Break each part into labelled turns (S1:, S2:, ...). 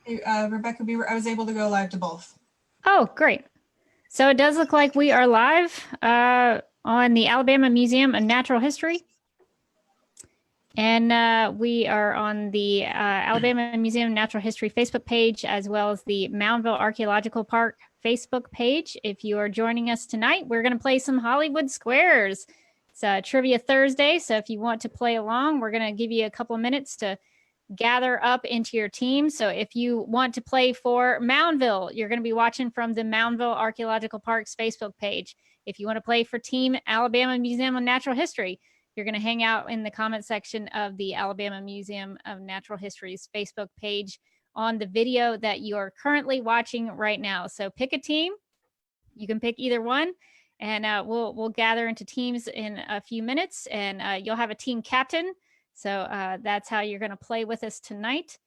S1: Hey, Rebecca Beaver, I was able to go live to both.
S2: Oh, great. So it does look like we are live on the Alabama Museum of Natural History. And we are on the Alabama Museum of Natural History Facebook page, as well as the Moundville Archaeological Park Facebook page. If you are joining us tonight, we're going to play some Hollywood Squares. It's Trivia Thursday, so if you want to play along, we're going to give you a couple of minutes to gather up into your team. So if you want to play for Moundville, you're going to be watching from the Moundville Archaeological Park's Facebook page. If you want to play for Team Alabama Museum of Natural History, you're going to hang out in the comment section of the Alabama Museum of Natural History's Facebook page on the video that you are currently watching right now. So pick a team. You can pick either one, and we'll gather into teams in a few minutes, and you'll have a team captain. So that's how you're going to play with us tonight.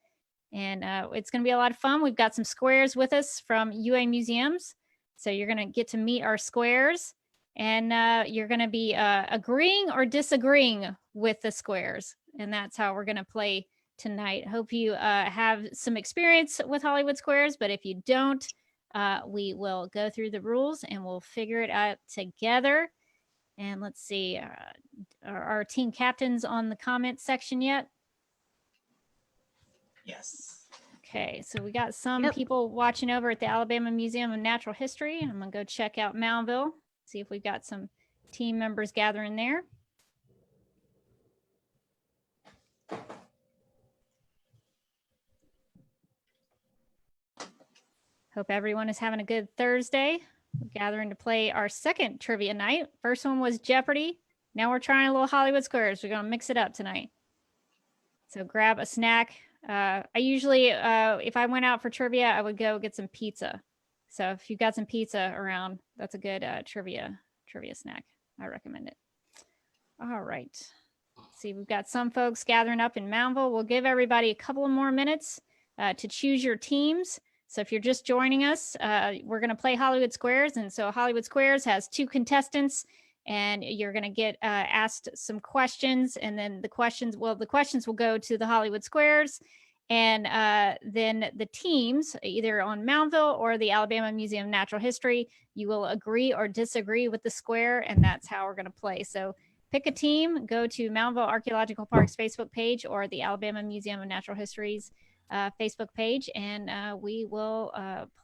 S2: And it's going to be a lot of fun. We've got some squares with us from UA Museums. So you're going to get to meet our squares, and you're going to be agreeing or disagreeing with the squares. And that's how we're going to play tonight. Hope you have some experience with Hollywood Squares, but if you don't, we will go through the rules and we'll figure it out together. And let's see, are our team captains on the comment section yet?
S1: Yes.
S2: Okay, so we got some people watching over at the Alabama Museum of Natural History. I'm gonna go check out Moundville, see if we've got some team members gathering there. Hope everyone is having a good Thursday. We're gathering to play our second trivia night. First one was Jeopardy. Now we're trying a little Hollywood Squares. We're going to mix it up tonight. So grab a snack. I usually, if I went out for trivia, I would go get some pizza. So if you've got some pizza around, that's a good trivia snack. I recommend it. All right. Let's see, we've got some folks gathering up in Moundville. We'll give everybody a couple of more minutes to choose your teams. So if you're just joining us, we're going to play Hollywood Squares. And so Hollywood Squares has two contestants, and you're going to get asked some questions. And then the questions will go to the Hollywood Squares. And then the teams, either on Moundville or the Alabama Museum of Natural History, you will agree or disagree with the square. And that's how we're going to play. So pick a team, go to Moundville Archaeological Park's Facebook page or the Alabama Museum of Natural History's Facebook page, and we will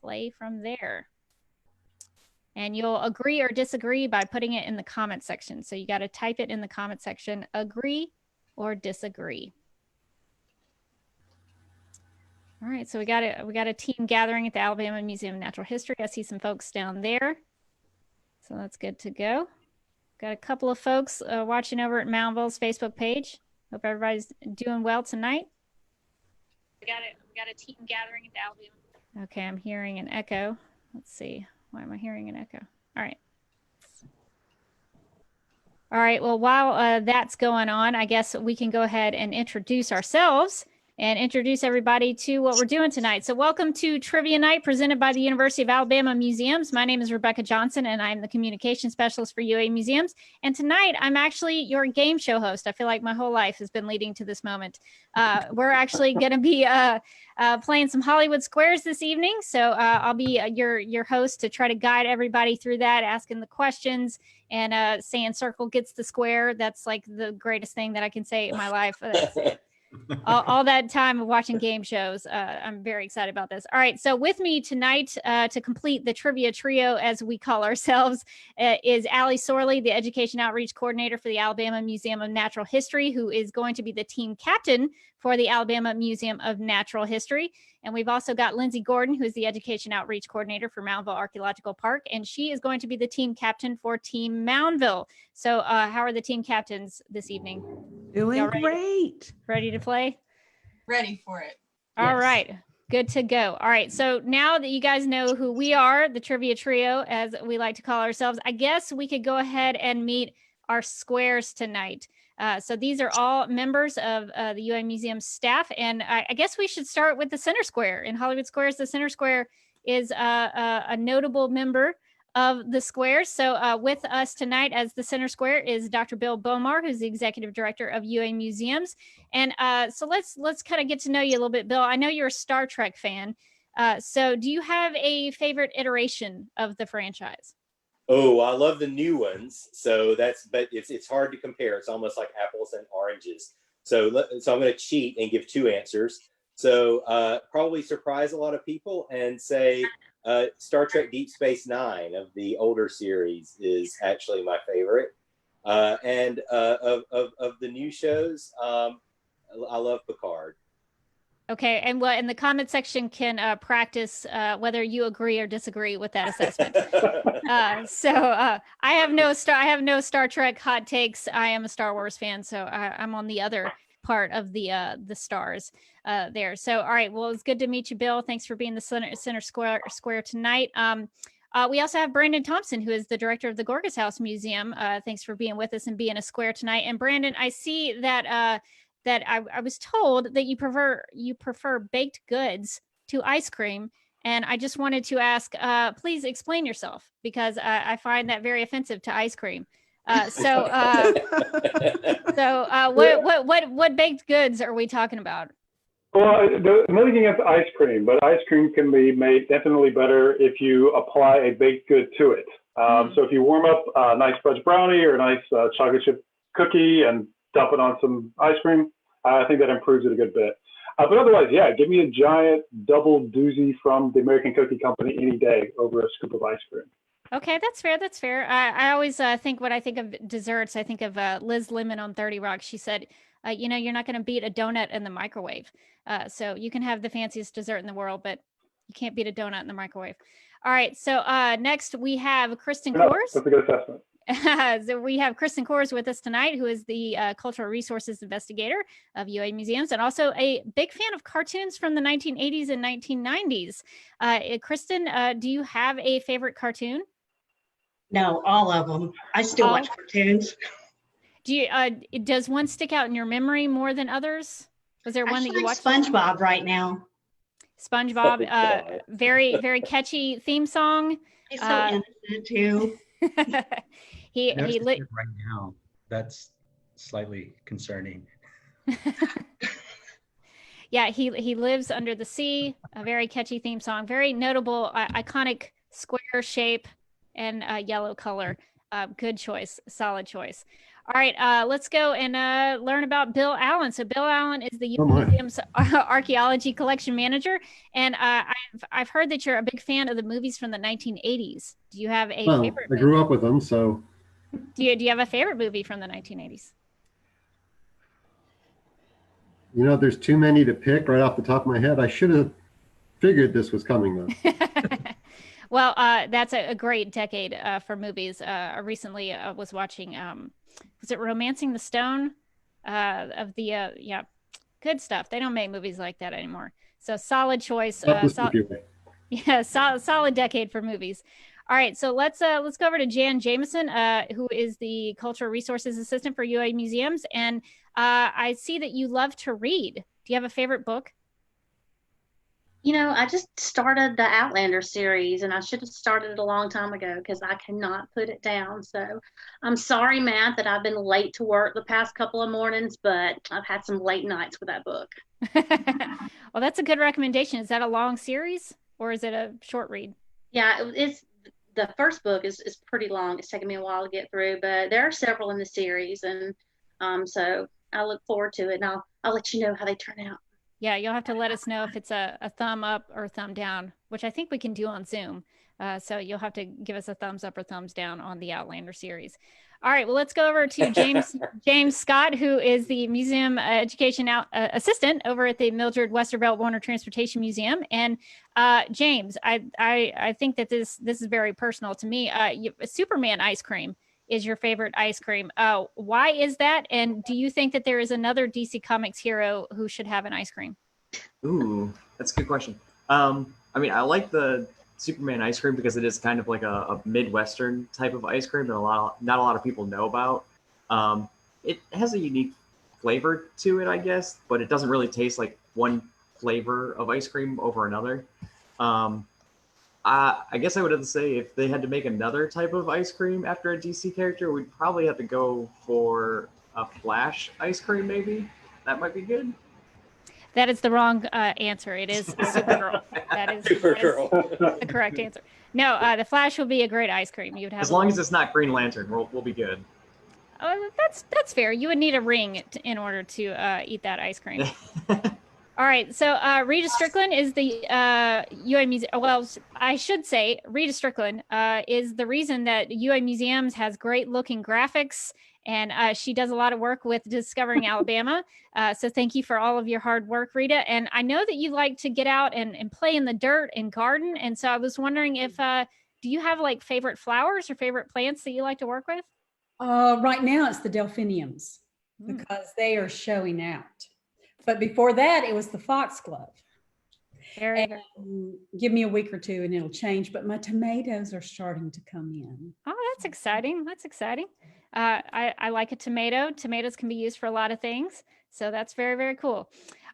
S2: play from there. And you'll agree or disagree by putting it in the comment section. So you got to type it in the comment section, agree or disagree. All right, so we got a team gathering at the Alabama Museum of Natural History. I see some folks down there. So that's good to go. Got a couple of folks watching over at Moundville's Facebook page. Hope everybody's doing well tonight. We got a team gathering at the Alabama. Okay, I'm hearing an echo. Let's see. Why am I hearing an echo? All right. All right, well, while that's going on, I guess we can go ahead and introduce ourselves and introduce everybody to what we're doing tonight. So welcome to Trivia Night presented by the University of Alabama Museums. My name is Rebecca Johnson, and I'm the communication specialist for UA Museums. And tonight, I'm actually your game show host. I feel like my whole life has been leading to this moment. We're actually going to be playing some Hollywood Squares this evening. So I'll be your host to try to guide everybody through that, asking the questions and saying circle gets the square. That's like the greatest thing that I can say in my life. All that time of watching game shows. I'm very excited about this. All right. So with me tonight to complete the trivia trio, as we call ourselves, is Allie Sorley, the Education Outreach Coordinator for the Alabama Museum of Natural History, who is going to be the team captain for the Alabama Museum of Natural History. And we've also got Lindsay Gordon, who's the Education Outreach Coordinator for Moundville Archaeological Park, and she is going to be the team captain for Team Moundville. So how are the team captains this evening?
S3: Doing great.
S2: Ready to play?
S1: Ready for it.
S2: All right. Good to go. All right. So now that you guys know who we are, the trivia trio, as we like to call ourselves, I guess we could go ahead and meet our squares tonight. So these are all members of the UA Museum staff. And I guess we should start with the center square. In Hollywood Squares, the center square is a notable member of the squares. So with us tonight as the center square is Dr. Bill Bomar, who's the executive director of UA Museums. And so let's kind of get to know you a little bit, Bill. I know you're a Star Trek fan. So do you have a favorite iteration of the franchise?
S4: Oh, I love the new ones. So but it's hard to compare. It's almost like apples and oranges. So I'm going to cheat and give two answers. So probably surprise a lot of people and say Star Trek Deep Space Nine of the older series is actually my favorite. And of the new shows, I love Picard.
S2: Okay, and what in the comment section can practice whether you agree or disagree with that assessment. I have no Star Trek hot takes. I am a Star Wars fan, so I'm on the other part of the stars there. So all right, well, it's good to meet you, Bill. Thanks for being the center square tonight. We also have Brandon Thompson, who is the director of the Gorgas House Museum. Thanks for being with us and being a square tonight. And Brandon, I see that that I was told that you prefer baked goods to ice cream. And I just wanted to ask, please explain yourself, because I find that very offensive to ice cream. What baked goods are we talking about?
S5: Well, nothing against ice cream, but ice cream can be made definitely better if you apply a baked good to it. So if you warm up a nice fudge brownie or a nice chocolate chip cookie and dump it on some ice cream, I think that improves it a good bit. But otherwise, yeah, give me a giant double doozy from the American Cookie Company any day over a scoop of ice cream.
S2: Okay, that's fair. That's fair. I always think when I think of desserts, I think of Liz Lemon on 30 Rock. She said, you're not going to beat a donut in the microwave. So you can have the fanciest dessert in the world, but you can't beat a donut in the microwave. All right. So next we have Kristen Kors.
S5: That's a good assessment.
S2: So we have Kristen Kors with us tonight, who is the cultural resources investigator of UA Museums and also a big fan of cartoons from the 1980s and 1990s. Kristen, do you have a favorite cartoon?
S6: No, all of them. I still watch cartoons.
S2: Do you? Does one stick out in your memory more than others? Was there one that you watched?
S6: SpongeBob right now.
S2: SpongeBob, very, very catchy theme song.
S6: He's so innocent too.
S2: he
S7: right now. That's slightly concerning.
S2: Yeah, he lives under the sea. A very catchy theme song. Very notable, iconic square shape and yellow color. Good choice. Solid choice. All right, let's go and learn about Bill Allen. So Bill Allen is the museum's archaeology collection manager, and I've heard that you're a big fan of the movies from the 1980s. Do you have a favorite?
S8: I grew up with them, so.
S2: Do you have a favorite movie from the 1980s?
S8: You know, there's too many to pick right off the top of my head. I should have figured this was coming though.
S2: Well, that's a great decade for movies. I recently was watching. Was it Romancing the Stone? Yeah, good stuff. They don't make movies like that anymore. So solid choice. Solid decade for movies. All right, so let's go over to Jan Jameson, who is the Cultural Resources Assistant for UA Museums, and I see that you love to read. Do you have a favorite book?
S9: You know, I just started the Outlander series, and I should have started it a long time ago because I cannot put it down. So I'm sorry, Matt, that I've been late to work the past couple of mornings, but I've had some late nights with that book.
S2: Well, that's a good recommendation. Is that a long series or is it a short read?
S9: Yeah, it's the first book is pretty long. It's taken me a while to get through, but there are several in the series, and so I look forward to it, and I'll let you know how they turn out.
S2: Yeah, you'll have to let us know if it's a thumb up or thumb down, which I think we can do on Zoom. So you'll have to give us a thumbs up or thumbs down on the Outlander series. All right, well, let's go over to James Scott, who is the museum education assistant over at the Mildred Westervelt Warner Transportation Museum. And James, I think that this is very personal to me. Superman ice cream is your favorite ice cream. Why is that? And do you think that there is another DC Comics hero who should have an ice cream?
S10: Ooh, that's a good question. I mean, I like the Superman ice cream because it is kind of like a Midwestern type of ice cream that not a lot of people know about. It has a unique flavor to it, I guess, but it doesn't really taste like one flavor of ice cream over another. I guess I would have to say if they had to make another type of ice cream after a DC character, we'd probably have to go for a Flash ice cream, maybe. That might be good.
S2: That is the wrong answer. It is Supergirl. That is the correct answer. No, the Flash will be a great ice cream. You would have
S10: As long as it's not Green Lantern, we'll be good.
S2: That's fair. You would need a ring in order to eat that ice cream. All right. So Rita Strickland is the UA Museum. Well, I should say Rita Strickland is the reason that UA Museums has great looking graphics. And she does a lot of work with Discovering Alabama. So thank you for all of your hard work, Rita. And I know that you like to get out and play in the dirt and garden. And so I was wondering if, do you have like favorite flowers or favorite plants that you like to work with?
S3: Right now it's the delphiniums because they are showing out. But before that, it was the foxglove. Give me a week or two and it'll change. But my tomatoes are starting to come in.
S2: Oh, that's exciting. That's exciting. I like a tomato. Tomatoes can be used for a lot of things. So that's very, very cool.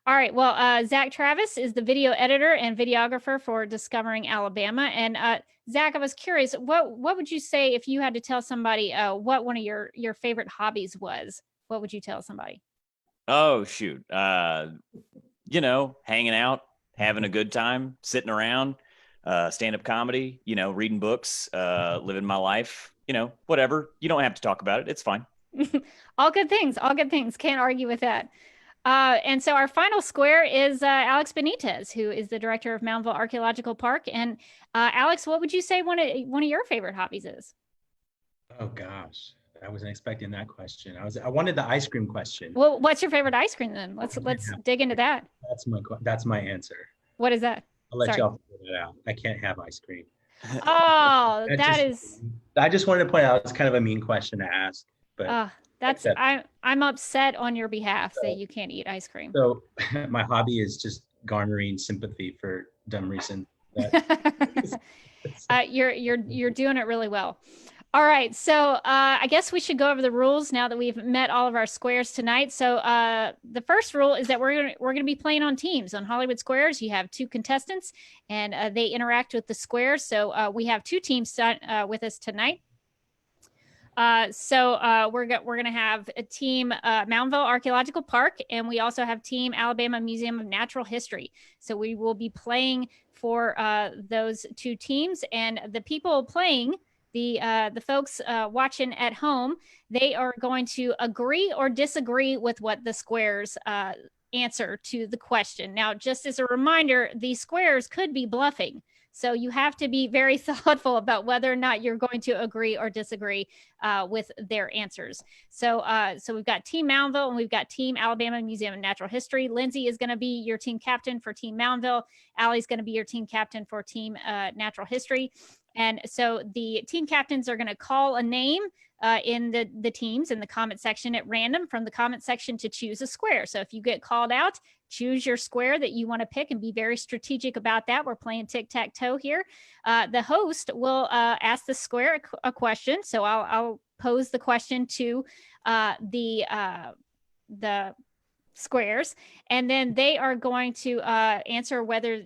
S2: All right. Well, Zach Travis is the video editor and videographer for Discovering Alabama. And Zach, I was curious, what would you say if you had to tell somebody what one of your favorite hobbies was? What would you tell somebody?
S11: Oh, shoot. Hanging out, having a good time, sitting around, stand-up comedy, reading books, living my life, whatever. You don't have to talk about it. It's fine.
S2: All good things. All good things. Can't argue with that. And so our final square is Alex Benitez, who is the director of Moundville Archaeological Park. And Alex, what would you say one of your favorite hobbies is?
S7: Oh gosh, I wasn't expecting that question. I wanted the ice cream question.
S2: Well, what's your favorite ice cream then? Let's dig into that.
S7: That's my answer.
S2: What is that?
S7: I'll let y'all figure it out. I can't have ice cream.
S2: Oh,
S7: I just wanted to point out it's kind of a mean question to ask, but
S2: I'm upset on your behalf that you can't eat ice cream.
S7: So my hobby is just garnering sympathy for dumb reasons.
S2: You're doing it really well. All right, so I guess we should go over the rules now that we've met all of our squares tonight. So the first rule is that we're gonna be playing on teams. On Hollywood Squares, you have two contestants, and they interact with the squares. So we have two teams with us tonight. So we're gonna have a team Moundville Archaeological Park, and we also have team Alabama Museum of Natural History. So we will be playing for those two teams, and the people playing. The folks watching at home, they are going to agree or disagree with what the squares answer to the question. Now, just as a reminder, these squares could be bluffing. So you have to be very thoughtful about whether or not you're going to agree or disagree with their answers. So we've got Team Moundville and we've got Team Alabama Museum of Natural History. Lindsay is going to be your team captain for Team Moundville. Allie's going to be your team captain for Team Natural History. And so the team captains are going to call a name in the teams in the comment section at random from the comment section to choose a square. So if you get called out, choose your square that you want to pick and be very strategic about that. We're playing tic-tac-toe here. The host will ask the square a question. So I'll pose the question to the squares, and then they are going to answer whether,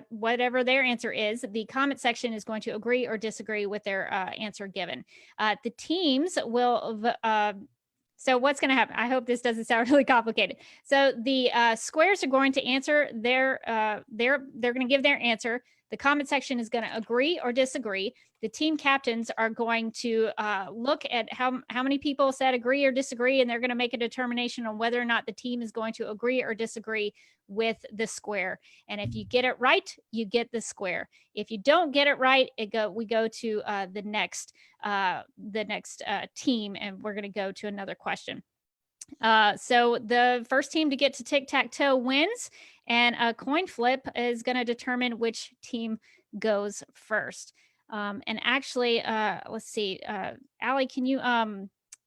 S2: whatever their answer is. The comment section is going to agree or disagree with their answer given. The teams will, so what's going to happen? I hope this doesn't sound really complicated. So the squares are going to answer they're going to give their answer. The comment section is going to agree or disagree. The team captains are going to look at how many people said agree or disagree, and they're going to make a determination on whether or not the team is going to agree or disagree with the square. And if you get it right, you get the square. If you don't get it right, we go to the next team, and we're going to go to another question. So the first team to get to tic-tac-toe wins, and a coin flip is going to determine which team goes first. And actually, let's see, Allie, can you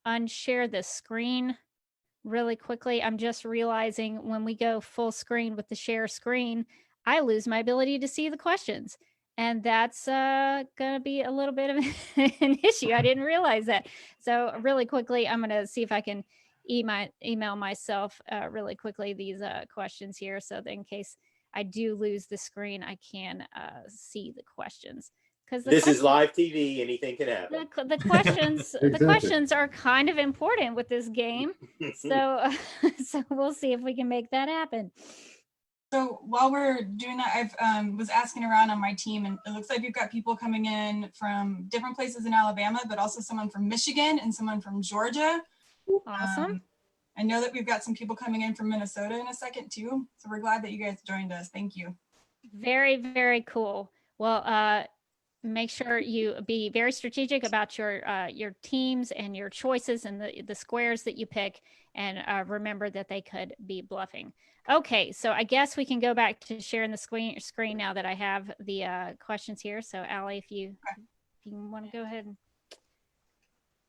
S2: unshare the screen really quickly? I'm just realizing when we go full screen with the share screen, I lose my ability to see the questions. And that's going to be a little bit of an issue. I didn't realize that. So really quickly, I'm going to see if I can email myself really quickly these questions here, so that in case I do lose the screen, I can see the questions. Because
S4: This is live TV. Anything can happen.
S2: the questions the
S8: Exactly.
S2: questions are kind of important with this game. So so we'll see if we can make that happen.
S1: So while we're doing that, I've was asking around on my team, and it looks like we've got people coming in from different places in Alabama, but also someone from Michigan and someone from Georgia.
S2: Awesome.
S1: I know that we've got some people coming in from Minnesota in a second too. So we're glad that you guys joined us. Thank you.
S2: Very, very cool. Well, make sure you be very strategic about your teams and your choices and the squares that you pick, and remember that they could be bluffing. Okay, so I guess we can go back to sharing the screen now that I have the questions here. So Allie, if you want to go ahead.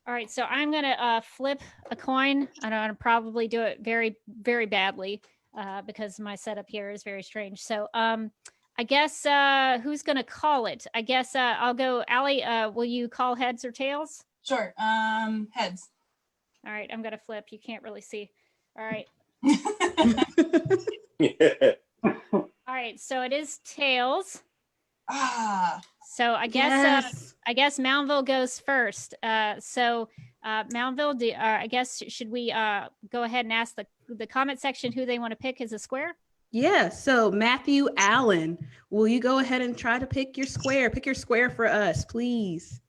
S2: All right, so I'm gonna flip a coin. I'm gonna probably do it very, very badly because my setup here is very strange. So I guess who's gonna call it? I guess I'll go. Allie, will you call heads or tails?
S1: Sure. Heads.
S2: All right, I'm gonna flip. You can't really see. All right. All right, so it is tails. So I guess I guess Moundville goes first. So Moundville, I guess should we go ahead and ask the comment section who they want to pick as a square?
S12: Yeah, so Matthew Allen, will you go ahead and try to pick your square? Pick your square for us, please.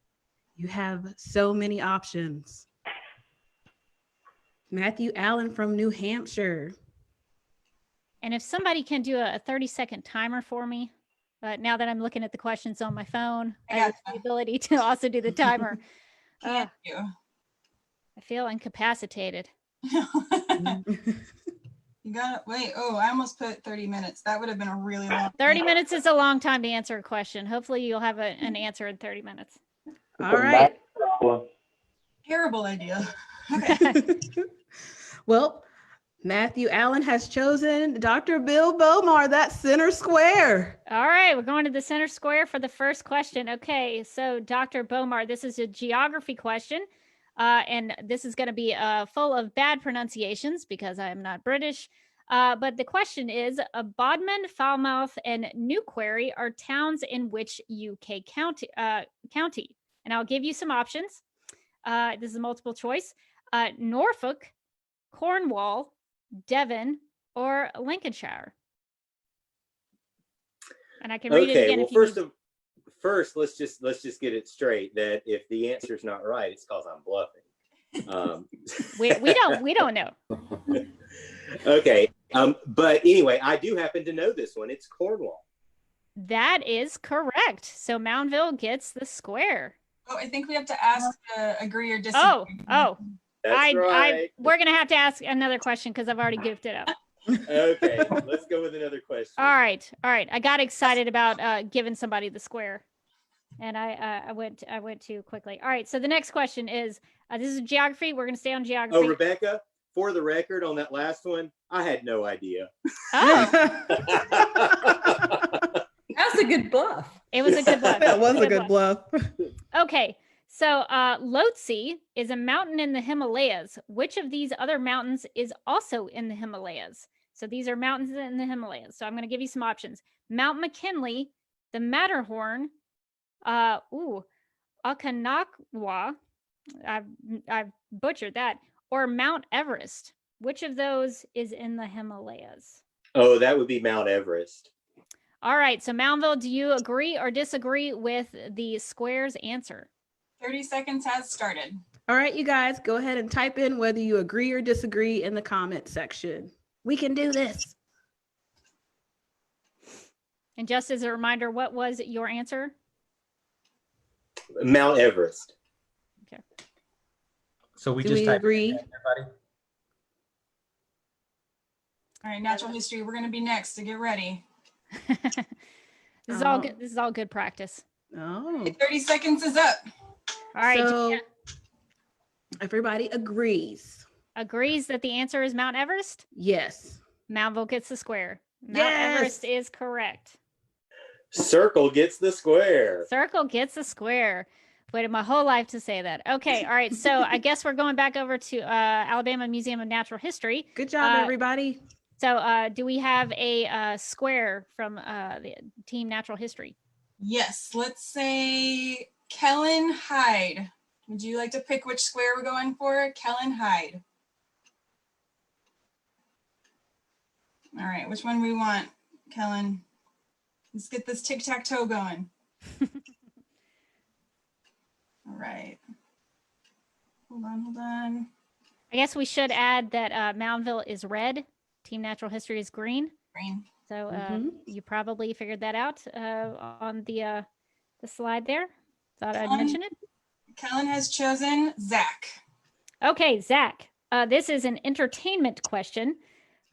S12: You have so many options. Matthew Allen from New Hampshire.
S2: And if somebody can do a 30-second timer for me, now that I'm looking at the questions on my phone, I have the ability to also do the timer.
S1: Thank you.
S2: I feel incapacitated.
S1: You got wait. Oh, I almost put 30 minutes. That would have been a really long.
S2: 30 minutes is a long time to answer a question. Hopefully you'll have an answer in 30 minutes.
S12: All right.
S1: Terrible idea.
S12: Well, Matthew Allen has chosen Dr. Bill Bomar, that center square.
S2: All right, we're going to the center square for the first question. Okay, so Dr. Bomar, this is a geography question, and this is going to be full of bad pronunciations because I am not British. But the question is, Bodmin, Falmouth, and New Quarry are towns in which UK county? And I'll give you some options. This is a multiple choice. Norfolk, Cornwall, Devon, or Lincolnshire. And I can read it again.
S4: Well, first, let's just get it straight that if the answer's not right, it's because I'm bluffing.
S2: We don't know.
S4: Okay. But anyway, I do happen to know this one. It's Cornwall.
S2: That is correct. So Moundville gets the square.
S1: Oh, I think we have to ask agree or disagree.
S2: Oh.
S4: That's right.
S2: We're going to have to ask another question because I've already goofed it up.
S4: Okay, let's go with another question.
S2: All right. I got excited about giving somebody the square, and I went too quickly. All right. So the next question is this is geography. We're going to stay on geography.
S4: Oh, Rebecca, for the record, on that last one, I had no idea.
S2: Oh.
S3: That's a good bluff.
S2: It was a good bluff.
S12: That was a good bluff.
S2: Okay. So Lhotse is a mountain in the Himalayas. Which of these other mountains is also in the Himalayas? So these are mountains in the Himalayas. So I'm going to give you some options. Mount McKinley, the Matterhorn, Aconcagua, I've butchered that, or Mount Everest. Which of those is in the Himalayas?
S4: Oh, that would be Mount Everest.
S2: All right. So Moundville, do you agree or disagree with the square's answer?
S1: 30 seconds has started.
S12: All right, you guys, go ahead and type in whether you agree or disagree in the comment section. We can do this.
S2: And just as a reminder, what was your answer?
S4: Mount Everest.
S2: Okay.
S7: So we
S12: Do
S7: just
S12: we
S7: type
S12: agree?
S7: everybody.
S1: All right, natural history. We're going to be next, so get ready.
S2: This is all good. This is all good practice.
S12: Oh.
S1: 30 seconds is up.
S2: All right.
S12: So everybody agrees.
S2: Agrees that the answer is Mount Everest?
S12: Yes.
S2: Moundville gets the square. Mount
S12: Yes.
S2: Everest is correct.
S4: Circle gets the square.
S2: Circle gets the square. Waited my whole life to say that. Okay. All right. So I guess we're going back over to Alabama Museum of Natural History.
S12: Good job, everybody.
S2: So do we have a square from the Team Natural History?
S1: Yes, let's say Kellen Hyde. Would you like to pick which square we're going for? Kellen Hyde. All right, which one we want, Kellen? Let's get this tic-tac-toe going. All right. Hold on.
S2: I guess we should add that Moundville is red. Team Natural History is green.
S1: Green.
S2: So you probably figured that out on the slide there. Thought I'd mention it.
S1: Kellen has chosen Zach.
S2: Okay, Zach. This is an entertainment question.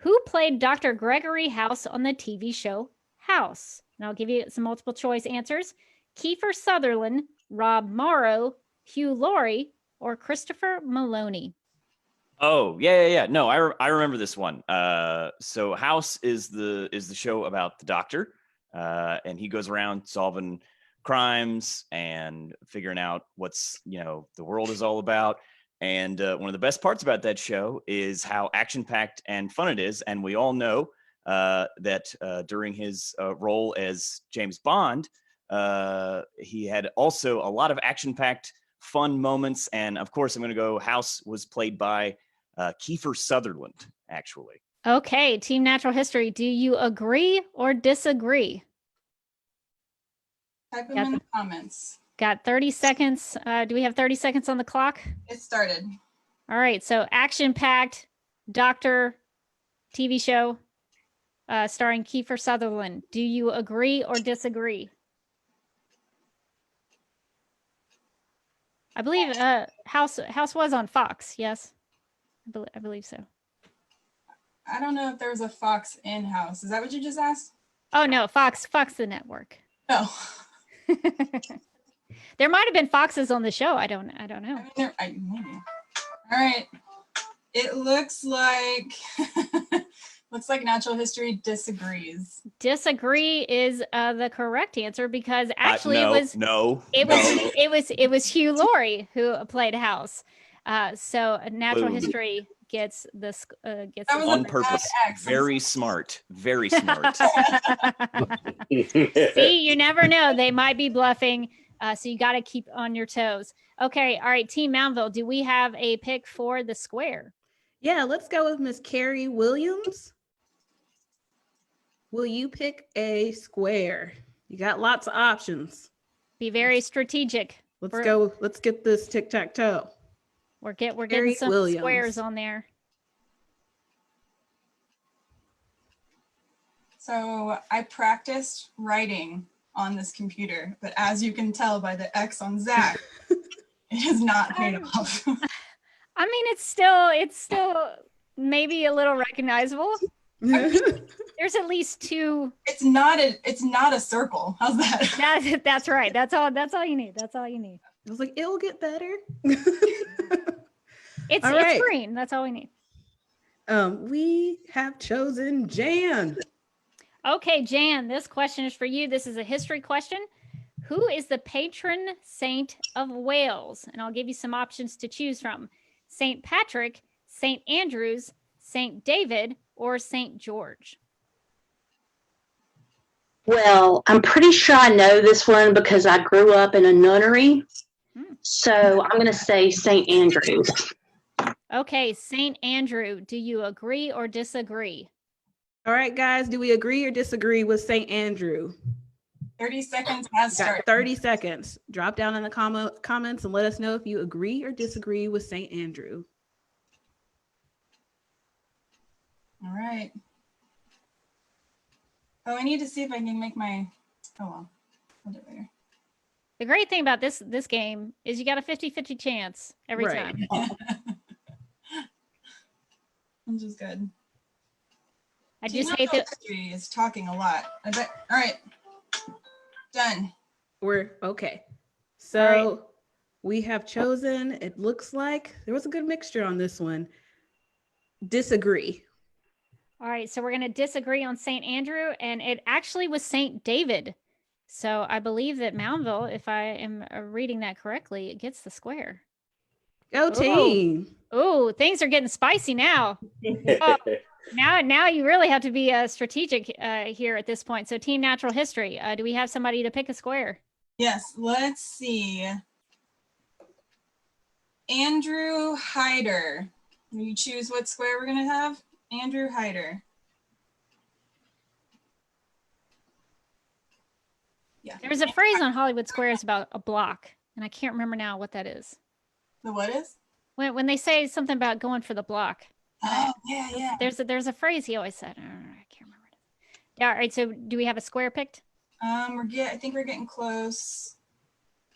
S2: Who played Dr. Gregory House on the TV show House? And I'll give you some multiple choice answers. Kiefer Sutherland, Rob Morrow, Hugh Laurie, or Christopher Maloney.
S11: Oh, yeah. No, I remember this one. So House is the show about the doctor, and he goes around solving crimes and figuring out what's, the world is all about. And one of the best parts about that show is how action-packed and fun it is. And we all know that during his role as James Bond, he had also a lot of action-packed fun moments. And of course, I'm going to go House was played by Kiefer Sutherland, actually.
S2: Okay, Team Natural History, do you agree or disagree?
S1: Type them in the comments.
S2: Got 30 seconds. Do we have 30 seconds on the clock?
S1: It started.
S2: All right, so action-packed doctor TV show starring Kiefer Sutherland. Do you agree or disagree? I believe House was on Fox, yes? I believe so.
S1: I don't know if there was a Fox in House. Is that what you just asked?
S2: Oh no, Fox the network.
S1: No.
S2: There might have been Foxes on the show. I don't know.
S1: Maybe. All right. It looks like Natural History disagrees.
S2: Disagree is the correct answer because actually it was Hugh Laurie who played House. So Natural History gets
S11: on purpose. Very smart. Very smart.
S2: See, you never know. They might be bluffing. So you got to keep on your toes. Okay. All right. Team Moundville, do we have a pick for the square?
S12: Yeah, let's go with Miss Carrie Williams. Will you pick a square? You got lots of options.
S2: Be very strategic.
S12: Let's get this tic-tac-toe.
S2: We're getting some
S12: Williams.
S2: Squares on there.
S1: So I practiced writing on this computer, but as you can tell by the X on Zach, it has not paid off.
S2: I mean, it's still maybe a little recognizable. There's at least two.
S1: It's not a circle. How's that?
S2: That's right. That's all you need. That's all you need.
S12: I was like, it'll get better.
S2: It's green. That's all we need.
S12: We have chosen Jan.
S2: Okay, Jan, this question is for you. This is a history question. Who is the patron saint of Wales? And I'll give you some options to choose from. St. Patrick, St. Andrews, St. David, or St. George?
S9: Well, I'm pretty sure I know this one because I grew up in a nunnery. So I'm going to say St. Andrews.
S2: Okay, St. Andrew, do you agree or disagree?
S12: All right, guys, do we agree or disagree with St. Andrew?
S1: 30 seconds has started.
S12: 30 seconds. Drop down in the comments and let us know if you agree or disagree with St. Andrew.
S1: All right. Oh, I need to see if I can make my, well, I'll do it later.
S2: The great thing about this game is you got a 50-50 chance every time.
S1: Which is good.
S2: I just hate that
S1: history is talking a lot. I bet. All right. Done.
S12: We're okay. So we have chosen, it looks like there was a good mixture on this one. Disagree.
S2: All right, so we're going to disagree on St. Andrew, and it actually was St. David. So I believe that Moundville, if I am reading that correctly, it gets the square.
S12: Go team.
S2: Oh, things are getting spicy now. Now you really have to be strategic here at this point. So Team Natural History, do we have somebody to pick a square?
S1: Yes, let's see. Andrew Hyder. Can you choose what square we're going to have? Andrew Hyder. Yeah.
S2: There's a phrase on Hollywood Squares about a block, and I can't remember now what that is.
S1: The what is?
S2: When they say something about going for the block.
S1: Oh, yeah.
S2: There's a phrase he always said. I can't remember it. Yeah, all right, so do we have a square picked?
S1: I think we're getting close.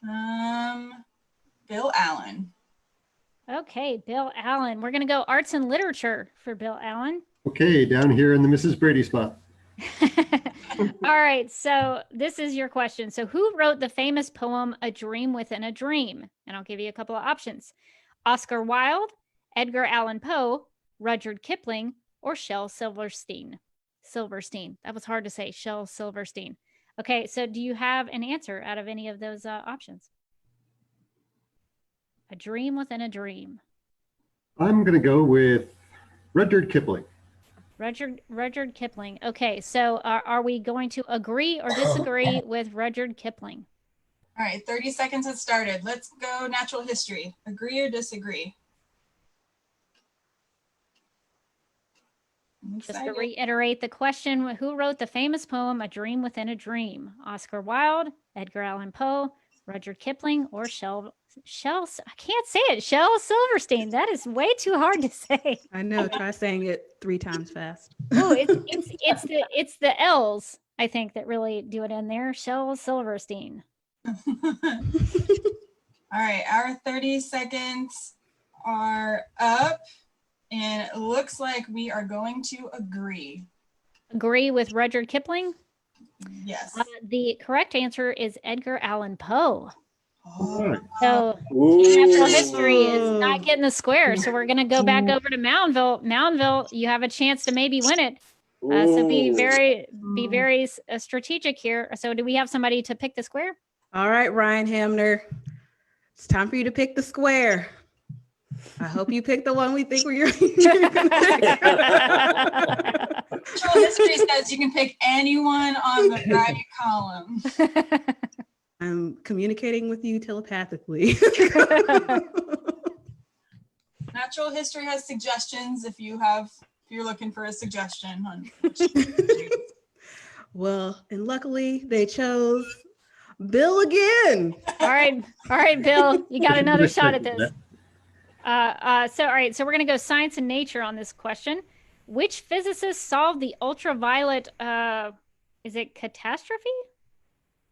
S1: Bill Allen.
S2: Okay, Bill Allen. We're going to go arts and literature for Bill Allen.
S8: Okay, down here in the Mrs. Brady spot.
S2: All right, so this is your question. So who wrote the famous poem, A Dream Within a Dream? And I'll give you a couple of options. Oscar Wilde, Edgar Allan Poe, Rudyard Kipling, or Shel Silverstein. That was hard to say, Shel Silverstein. Okay, so do you have an answer out of any of those options? A Dream Within a Dream.
S8: I'm going to go with Rudyard Kipling.
S2: Rudyard Kipling. Okay, so are we going to agree or disagree with Rudyard Kipling?
S1: All right, 30 seconds has started. Let's go natural history. Agree or disagree?
S2: Just to reiterate the question, who wrote the famous poem, A Dream Within a Dream? Oscar Wilde, Edgar Allan Poe, Rudyard Kipling, or Shel, I can't say it, Shel Silverstein. That is way too hard to say.
S12: I know, try saying it 3 times fast.
S2: Oh, it's the L's, I think, that really do it in there. Shel Silverstein.
S1: All right, our 30 seconds are up, and it looks like we are going to agree.
S2: Agree with Rudyard Kipling?
S1: Yes.
S2: The correct answer is Edgar Allan Poe.
S1: Oh.
S2: So natural history is not getting the square. So we're going to go back over to Moundville. Moundville, you have a chance to maybe win it. So be very strategic here. So do we have somebody to pick the square?
S12: All right, Ryan Hamner. It's time for you to pick the square. I hope you pick the one we think you're going to pick.
S1: Natural history says you can pick anyone on the right column.
S12: I'm communicating with you telepathically.
S1: Natural history has suggestions if you're looking for a suggestion on
S12: Well, and luckily they chose Bill again.
S2: All right, Bill, you got another shot at this. So we're going to go science and nature on this question. Which physicist solved the ultraviolet, is it catastrophe?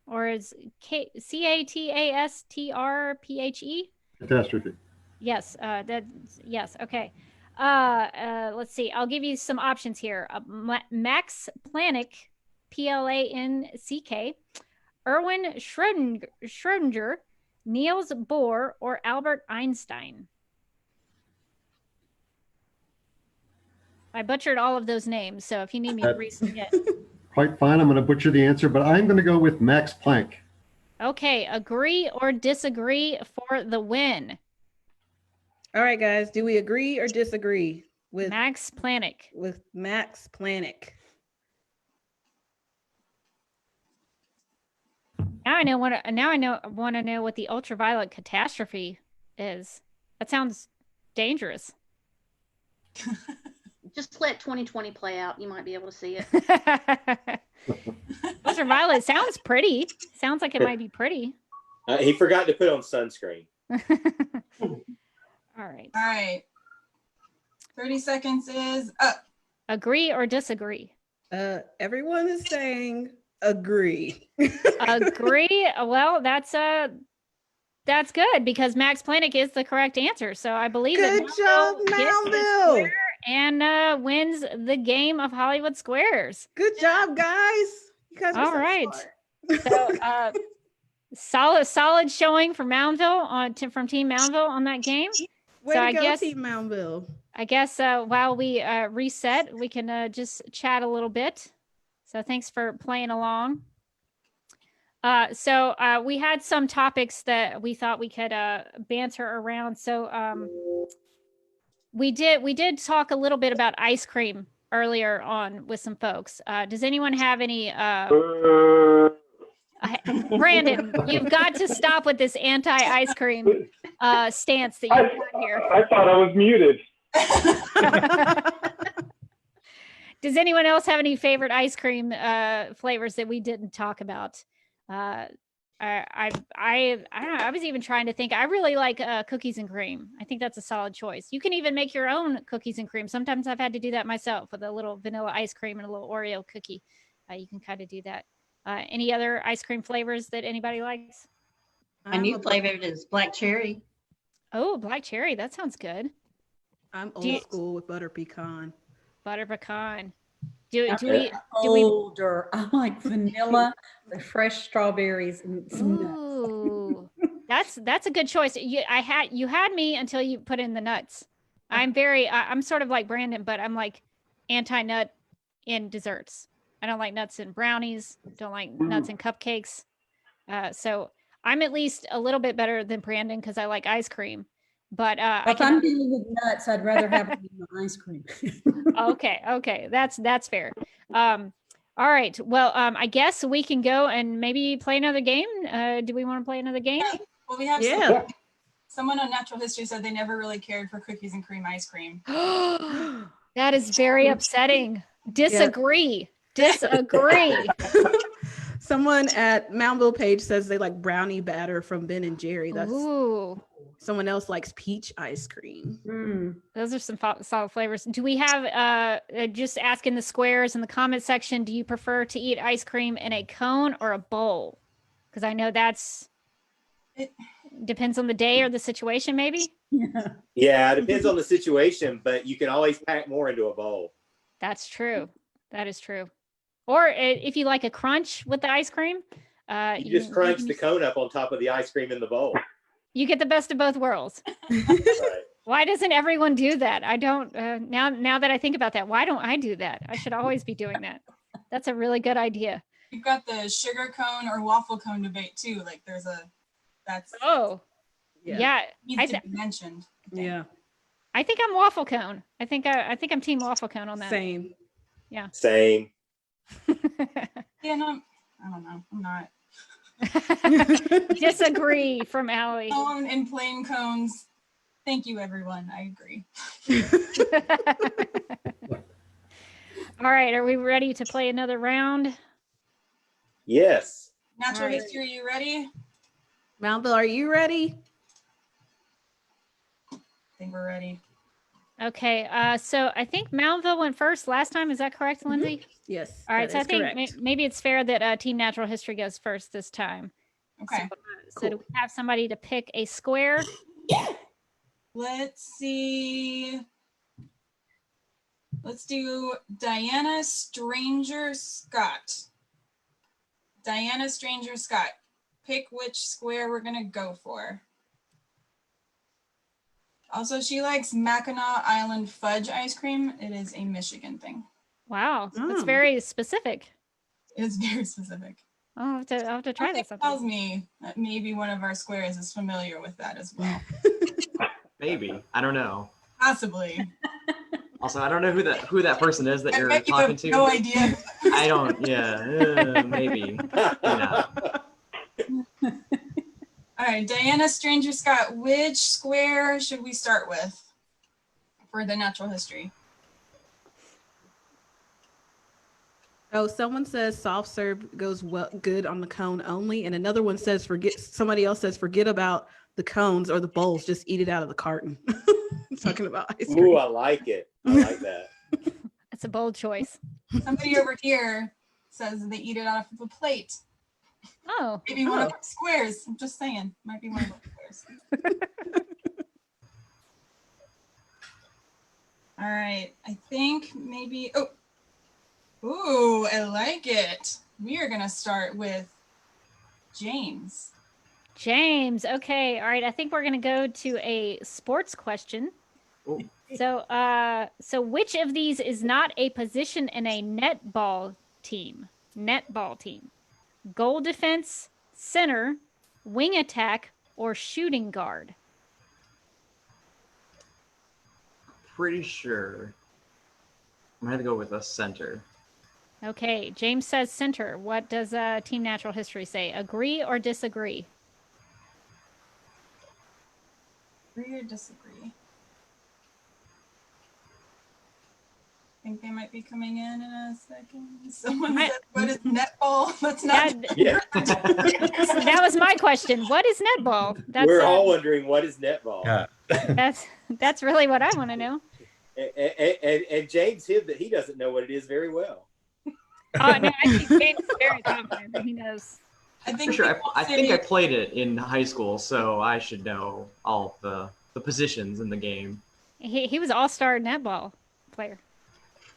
S2: Or is CATASTRPHE?
S8: Catastrophe.
S2: Yes, yes, okay. Let's see, I'll give you some options here. Max Planck, Planck, Erwin Schrödinger, Niels Bohr, or Albert Einstein. I butchered all of those names, so if you need me to resubmit.
S8: Quite fine. I'm going to butcher the answer, but I'm going to go with Max Planck.
S2: Okay, agree or disagree for the win?
S12: All right, guys, do we agree or disagree with
S2: Max Planck?
S12: With Max Planck.
S2: Now I want to know what the ultraviolet catastrophe is. That sounds dangerous.
S9: Just let 2020 play out. You might be able to see it.
S2: Ultraviolet sounds pretty. Sounds like it might be pretty.
S4: He forgot to put on sunscreen.
S2: All right.
S1: 30 seconds is up.
S2: Agree or disagree?
S12: Everyone is saying agree.
S2: Agree. Well, that's good because Max Planck is the correct answer. So I believe
S12: good job, Moundville.
S2: And wins the game of Hollywood Squares.
S12: Good job, guys. You guys are
S2: all right. So solid showing for Moundville from Team Moundville on that game.
S12: Way to go, Team Moundville.
S2: I guess while we reset, we can just chat a little bit. So thanks for playing along. So we had some topics that we thought we could banter around. So we did talk a little bit about ice cream earlier on with some folks. Does anyone have any? Brandon, you've got to stop with this anti-ice cream stance that you've got here.
S5: I thought I was muted.
S2: Does anyone else have any favorite ice cream flavors that we didn't talk about? I don't know. I was even trying to think. I really like cookies and cream. I think that's a solid choice. You can even make your own cookies and cream. Sometimes I've had to do that myself with a little vanilla ice cream and a little Oreo cookie. You can kind of do that. Any other ice cream flavors that anybody likes?
S6: My new flavor is black cherry.
S2: Oh, black cherry. That sounds good.
S12: I'm old school with butter pecan.
S2: Butter pecan.
S3: Older. I like vanilla, the fresh strawberries, and some nuts.
S2: Ooh, that's a good choice. You had me until you put in the nuts. I'm sort of like Brandon, but I'm like anti-nut in desserts. I don't like nuts in brownies. Don't like nuts in cupcakes. So I'm at least a little bit better than Brandon because I like ice cream. But
S3: if I'm dealing with nuts, I'd rather have it in my ice cream.
S2: Okay, that's fair. All right. Well, I guess we can go and maybe play another game. Do we want to play another game?
S1: Yeah. Well, we have someone on Natural History said they never really cared for cookies and cream ice cream.
S2: That is very upsetting. Disagree.
S12: Someone at Moundville page says they like brownie batter from Ben and Jerry. That's someone else likes peach ice cream.
S2: Those are some solid flavors. Do we have just asking the squares in the comment section, do you prefer to eat ice cream in a cone or a bowl? Because I know it depends on the day or the situation, maybe.
S4: Yeah, it depends on the situation, but you can always pack more into a bowl.
S2: That's true. That is true. Or if you like a crunch with the ice cream,
S4: you just crunch the cone up on top of the ice cream in the bowl.
S2: You get the best of both worlds.
S4: Right.
S2: Why doesn't everyone do that? I don't. Now that I think about that, why don't I do that? I should always be doing that. That's a really good idea.
S1: You've got the sugar cone or waffle cone debate too. Like there's that's
S2: yeah.
S1: Needs to be mentioned.
S12: Yeah.
S2: I think I'm waffle cone. I think I'm team waffle cone on that.
S12: Same.
S2: Yeah.
S4: Same.
S1: Yeah, no, I don't know. I'm not.
S2: Disagree from Allie.
S1: Cone and plain cones. Thank you, everyone. I agree.
S2: All right. Are we ready to play another round?
S4: Yes.
S1: Natural History, are you ready?
S12: Moundville, are you ready?
S1: I think we're ready.
S2: Okay. So I think Moundville went first last time. Is that correct, Lindsay?
S12: Yes.
S2: All right. So I think maybe it's fair that Team Natural History goes first this time.
S1: Okay.
S2: So do we have somebody to pick a square?
S1: Let's see. Let's do Diana Stranger Scott. Diana Stranger Scott. Pick which square we're gonna go for. Also, she likes Mackinac Island fudge ice cream. It is a Michigan thing.
S2: Wow, that's very specific.
S1: It's very specific.
S2: I'll have to try that sometime.
S1: Tells me that maybe one of our squares is familiar with that as well.
S10: Maybe. I don't know.
S1: Possibly.
S10: Also, I don't know who that person is that you're talking to.
S1: No idea.
S10: I don't. Yeah, maybe.
S1: All right, Diana Stranger Scott, which square should we start with for the natural history?
S12: Oh, someone says soft serve goes good on the cone only, and another one says somebody else says forget about the cones or the bowls, just eat it out of the carton. Talking about ice cream.
S4: Ooh, I like it. I like that.
S2: That's a bold choice.
S1: Somebody over here says they eat it out of a plate.
S2: Oh.
S1: Maybe one of our squares. I'm just saying. Might be one of our squares. All right. I think maybe. Oh. Ooh, I like it. We are going to start with James.
S2: James. Okay. All right. I think we're going to go to a sports question.
S10: Ooh.
S2: So which of these is not a position in a netball team? Netball team. Goal defense, center, wing attack, or shooting guard?
S10: Pretty sure I'm going to go with a center.
S2: Okay, James says center. What does Team Natural History say? Agree or disagree?
S1: Agree or disagree? I think they might be coming in a second. Someone said, what is netball? That's not.
S4: Yeah.
S2: That was my question. What is netball?
S4: We're all wondering, what is netball?
S7: Yeah.
S2: That's really what I want to know.
S4: And James hid that he doesn't know what it is very well.
S2: Oh no, I think James is very confident that he knows.
S1: I think
S10: Sure, I think I played it in high school, so I should know all the positions in the game.
S2: He was all-star netball player.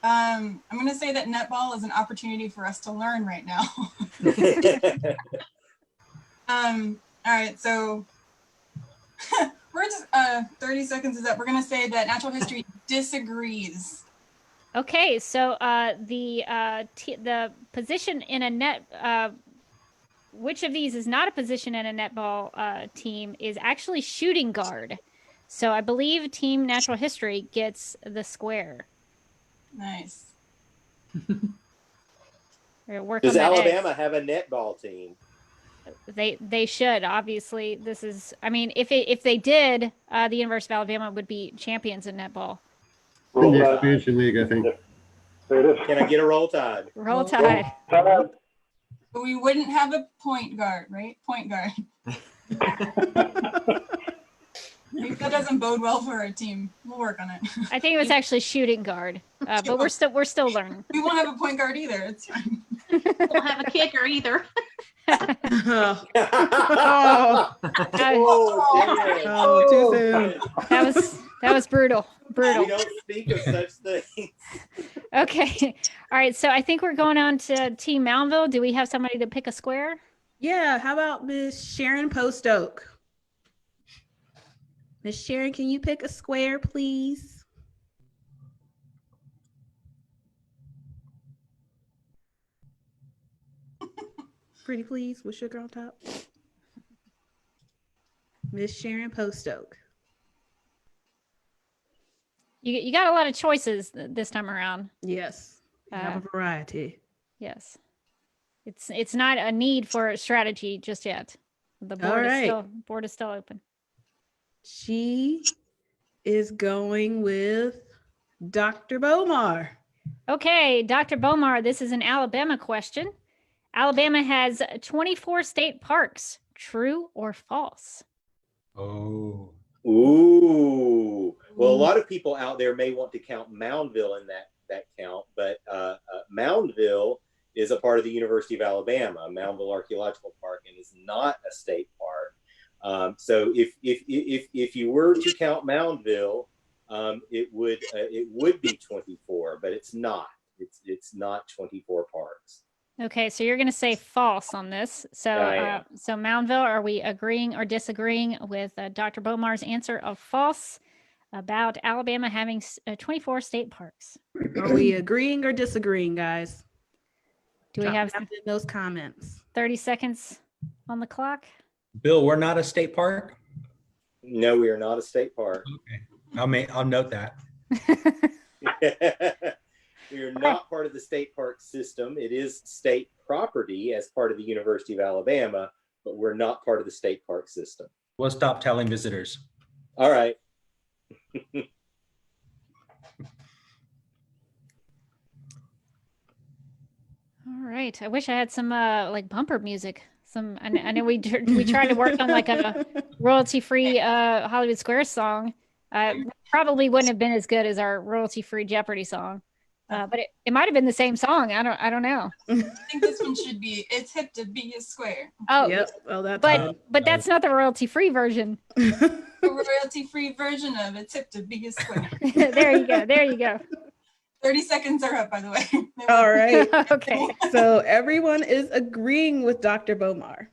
S1: I'm going to say that netball is an opportunity for us to learn right now. All right, so we're just 30 seconds is up. We're going to say that natural history disagrees.
S2: Okay, so the position in a net, which of these is not a position in a netball team is actually shooting guard. So I believe Team Natural History gets the square.
S1: Nice.
S4: Does Alabama have a netball team?
S2: They should, obviously. This is, I mean, if they did, the University of Alabama would be champions in netball.
S8: In the expansion league, I think.
S5: There it is.
S4: Can I get a roll tide?
S2: Roll tide.
S1: But we wouldn't have a point guard, right? Point guard. Maybe that doesn't bode well for our team. We'll work on it.
S2: I think it was actually shooting guard, but we're still learning.
S1: We won't have a point guard either. It's fine.
S9: We won't have a kicker either.
S12: Oh,
S4: Oh,
S12: too soon.
S2: That was brutal.
S4: We don't speak of such things.
S2: Okay. All right. So I think we're going on to Team Moundville. Do we have somebody to pick a square?
S12: Yeah, how about Miss Sharon Post Oak? Miss Sharon, can you pick a square, please? Pretty please with sugar on top. Miss Sharon Post Oak.
S2: You got a lot of choices this time around.
S12: Yes, you have a variety.
S2: Yes, it's not a need for a strategy just yet. The board is still open.
S12: She is going with Dr. Bomar.
S2: Okay, Dr. Bomar, this is an Alabama question. Alabama has 24 state parks. True or false?
S7: Oh.
S4: Ooh. Well, a lot of people out there may want to count Moundville in that count, but Moundville is a part of the University of Alabama, Moundville Archaeological Park, and is not a state park. So if you were to count Moundville, it would be 24, but it's not. It's not 24 parks.
S2: Okay, so you're going to say false on this. So, so Moundville, are we agreeing or disagreeing with Dr. Bomar's answer of false about Alabama having 24 state parks?
S12: Are we agreeing or disagreeing, guys?
S2: Do we have
S12: those comments?
S2: 30 seconds on the clock?
S7: Bill, we're not a state park?
S4: No, we are not a state park.
S7: Okay, I'll note that.
S4: We are not part of the state park system. It is state property as part of the University of Alabama, but we're not part of the state park system.
S7: We'll stop telling visitors.
S4: All right.
S2: All right. I wish I had some like bumper music. I know we tried to work on like a royalty-free Hollywood Squares song. Probably wouldn't have been as good as our royalty-free Jeopardy song. But it might have been the same song. I don't know.
S1: I think this one should be "It's Hip to Be a Square."
S2: Oh,
S12: yep. Well, that's
S2: but that's not the royalty-free version.
S1: The royalty-free version of "It's Hip to Be a Square."
S2: There you go. There you go.
S1: 30 seconds are up, by the way.
S12: All right.
S2: Okay.
S12: So everyone is agreeing with Dr. Bomar.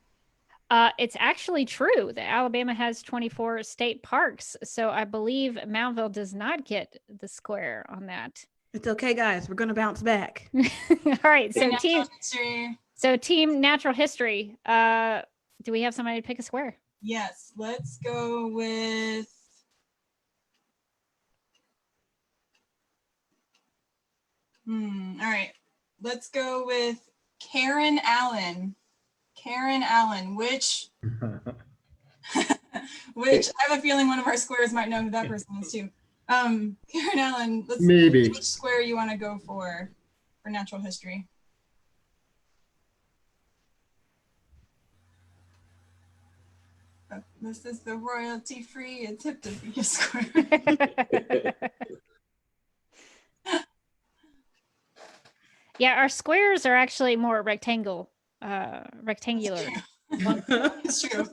S2: It's actually true that Alabama has 24 state parks. So I believe Moundville does not get the square on that.
S12: It's okay, guys. We're going to bounce back.
S2: All right. So team Natural History. Do we have somebody to pick a square?
S1: Yes. Let's go with All right. Let's go with Karen Allen. Karen Allen, which I have a feeling one of our squares might know who that person is too. Karen Allen, let's
S8: Maybe.
S1: which square you want to go for natural history. This is the royalty-free Atiptopia square.
S2: Yeah, our squares are actually more rectangular.
S1: It's true.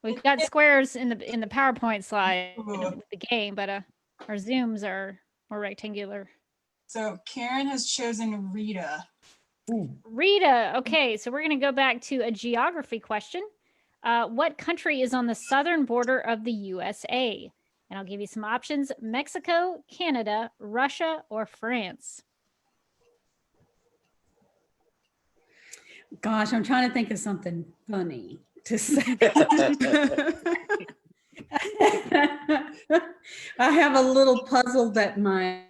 S2: We've got squares in the PowerPoint slide
S1: Ooh.
S2: with the game, but our Zooms are more rectangular.
S1: So Karen has chosen Rita.
S2: Rita, okay, so we're going to go back to a geography question. What country is on the southern border of the USA? And I'll give you some options: Mexico, Canada, Russia, or France.
S3: Gosh, I'm trying to think of something funny to say. I have a little puzzle that my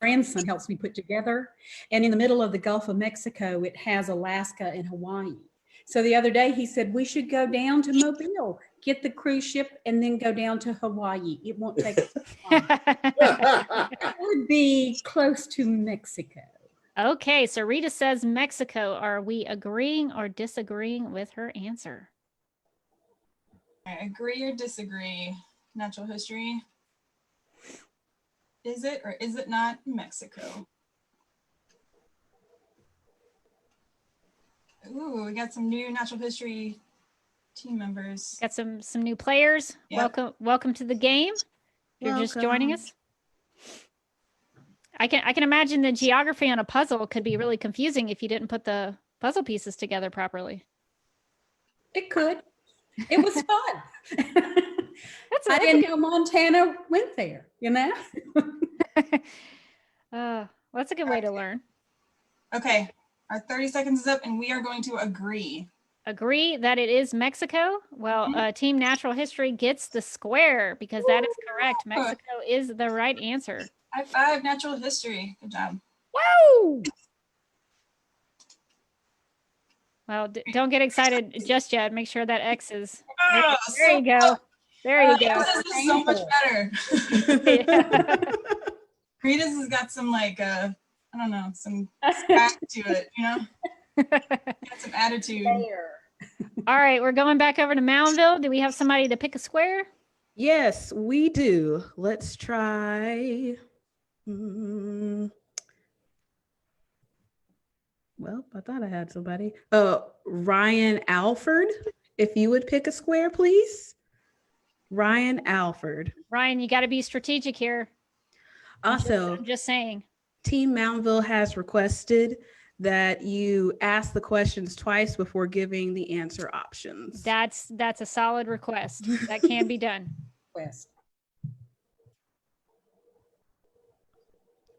S3: grandson helps me put together. And in the middle of the Gulf of Mexico, it has Alaska and Hawaii. So the other day he said, we should go down to Mobile, get the cruise ship, and then go down to Hawaii. It won't take us long. That would be close to Mexico.
S2: Okay, so Rita says Mexico. Are we agreeing or disagreeing with her answer?
S1: I agree or disagree. Natural history. Is it or is it not Mexico? Ooh, we got some new natural history team members.
S2: Got some new players.
S1: Yep.
S2: Welcome to the game. If you're just joining us. I can imagine the geography on a puzzle could be really confusing if you didn't put the puzzle pieces together properly.
S3: It could. It was fun. I didn't know Montana went there, you know?
S2: That's a good way to learn.
S1: Okay, our 30 seconds is up and we are going to agree.
S2: Agree that it is Mexico? Well, Team Natural History gets the square because that is correct. Mexico is the right answer.
S1: High five, natural history. Good job.
S2: Woo! Well, don't get excited just yet. Make sure that X is. There you go. There you go.
S1: This is so much better. Rita's has got some I don't know, some spat to it, you know? Got some attitude.
S2: All right, we're going back over to Moundville. Do we have somebody to pick a square?
S12: Yes, we do. Let's try. Well, I thought I had somebody. Ryan Alford, if you would pick a square, please. Ryan Alford.
S2: Ryan, you got to be strategic here.
S12: Also,
S2: I'm just saying. Team
S12: Moundville has requested that you ask the questions twice before giving the answer options.
S2: That's a solid request. That can be done.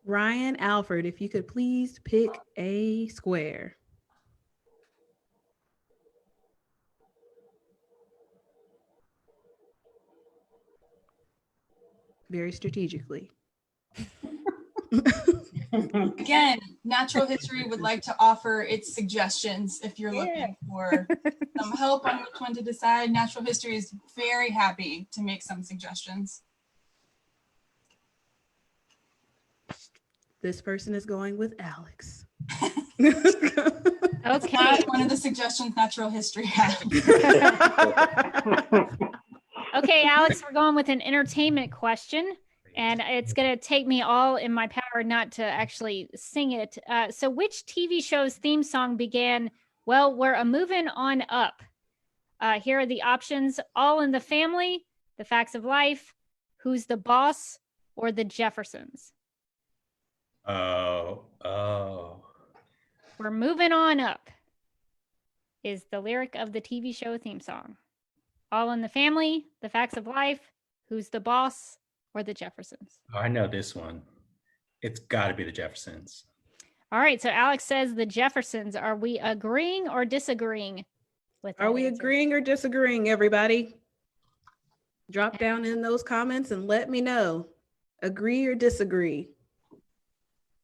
S12: Ryan Alford, if you could please pick a square. Very strategically.
S1: Again, natural history would like to offer its suggestions if you're looking for some help on which one to decide. Natural history is very happy to make some suggestions.
S12: This person is going with Alex.
S2: Okay.
S1: One of the suggestions natural history had.
S2: Okay, Alex, we're going with an entertainment question. And it's going to take me all in my power not to actually sing it. So which TV show's theme song began, well, we're a moving on up? Here are the options: All in the Family, The Facts of Life, Who's the Boss, or The Jeffersons?
S7: Oh.
S2: We're moving on up is the lyric of the TV show theme song. All in the Family, The Facts of Life, Who's the Boss, or The Jeffersons?
S7: Oh, I know this one. It's got to be The Jeffersons.
S2: All right, so Alex says The Jeffersons. Are we agreeing or disagreeing with that?
S12: Are we agreeing or disagreeing, everybody? Drop down in those comments and let me know. Agree or disagree?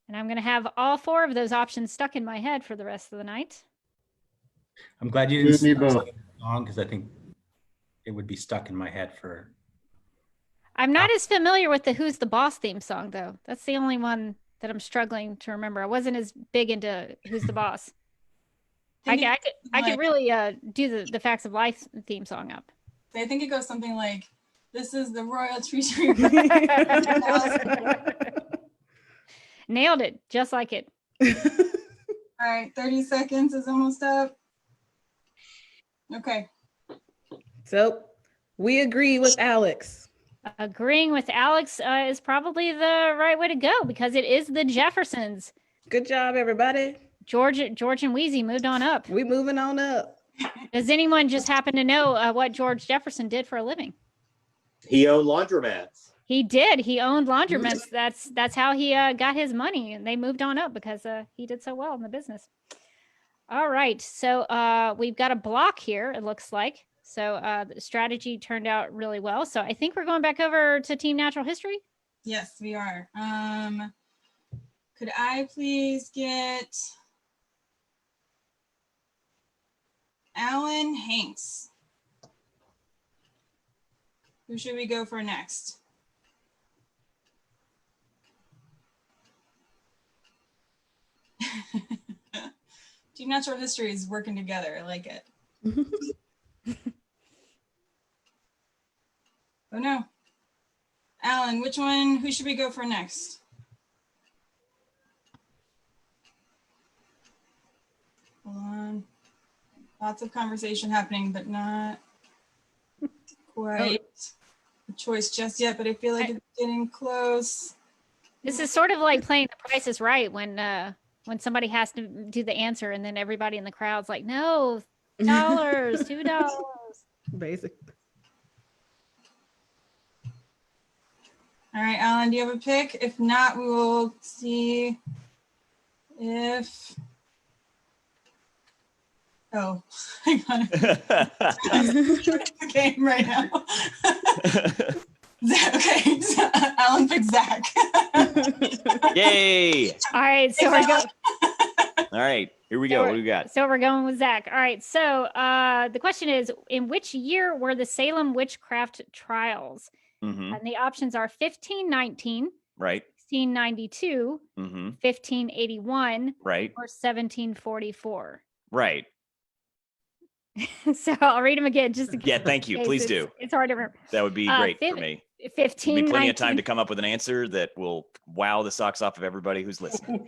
S2: And I'm going to have all 4 of those options stuck in my head for the rest of the night.
S7: I'm glad you
S8: You
S7: didn't
S8: and me
S7: start
S8: both.
S7: singing the song because I think it would be stuck in my head for.
S2: I'm not as familiar with the Who's the Boss theme song, though. That's the only one that I'm struggling to remember. I wasn't as big into Who's the Boss. I could really do the Facts of Life theme song up.
S1: I think it goes something like, "This is the royal tree."
S2: Nailed it, just like it.
S1: All right, 30 seconds is almost up. Okay.
S12: So we agree with Alex.
S2: Agreeing with Alex is probably the right way to go because it is the Jeffersons.
S12: Good job, everybody.
S2: George and Wheezy moved on up.
S12: We moving on up.
S2: Does anyone just happen to know what George Jefferson did for a living?
S4: He owned laundromats.
S2: He did. He owned laundromats. That's how he got his money, and they moved on up because he did so well in the business. All right, so we've got a block here. It looks like so. The strategy turned out really well. So I think we're going back over to Team Natural History.
S1: Yes, we are. Could I please get Alan Hanks? Who should we go for next? Team Natural History is working together. I like it. Oh no. Alan, which one? Who should we go for next? Hold on. Lots of conversation happening, but not quite a choice just yet, but I feel like it's getting close.
S2: This is sort of like playing The Price is Right when somebody has to do the answer and then everybody in the crowd's like, no, $2, $2.
S12: Basic.
S1: All right, Alan, do you have a pick? If not, we will see if... Oh, hang on. The game right now. Okay, so Alan picked Zach.
S11: Yay!
S2: All right, so we're going.
S11: All right, here we go. What do we got?
S2: So we're going with Zach. All right, so the question is, in which year were the Salem witchcraft trials?
S11: Mm-hmm.
S2: And the options are 1519,
S11: Right.
S2: 1692,
S11: Mm-hmm.
S2: 1581,
S11: Right.
S2: or 1744.
S11: Right.
S2: So I'll read them again. Just
S11: Yeah, thank you. Please do.
S2: It's hard to remember.
S11: That would be great for me.
S2: 15,
S11: There'll be plenty of time to come up with an answer that will wow the socks off of everybody who's listening.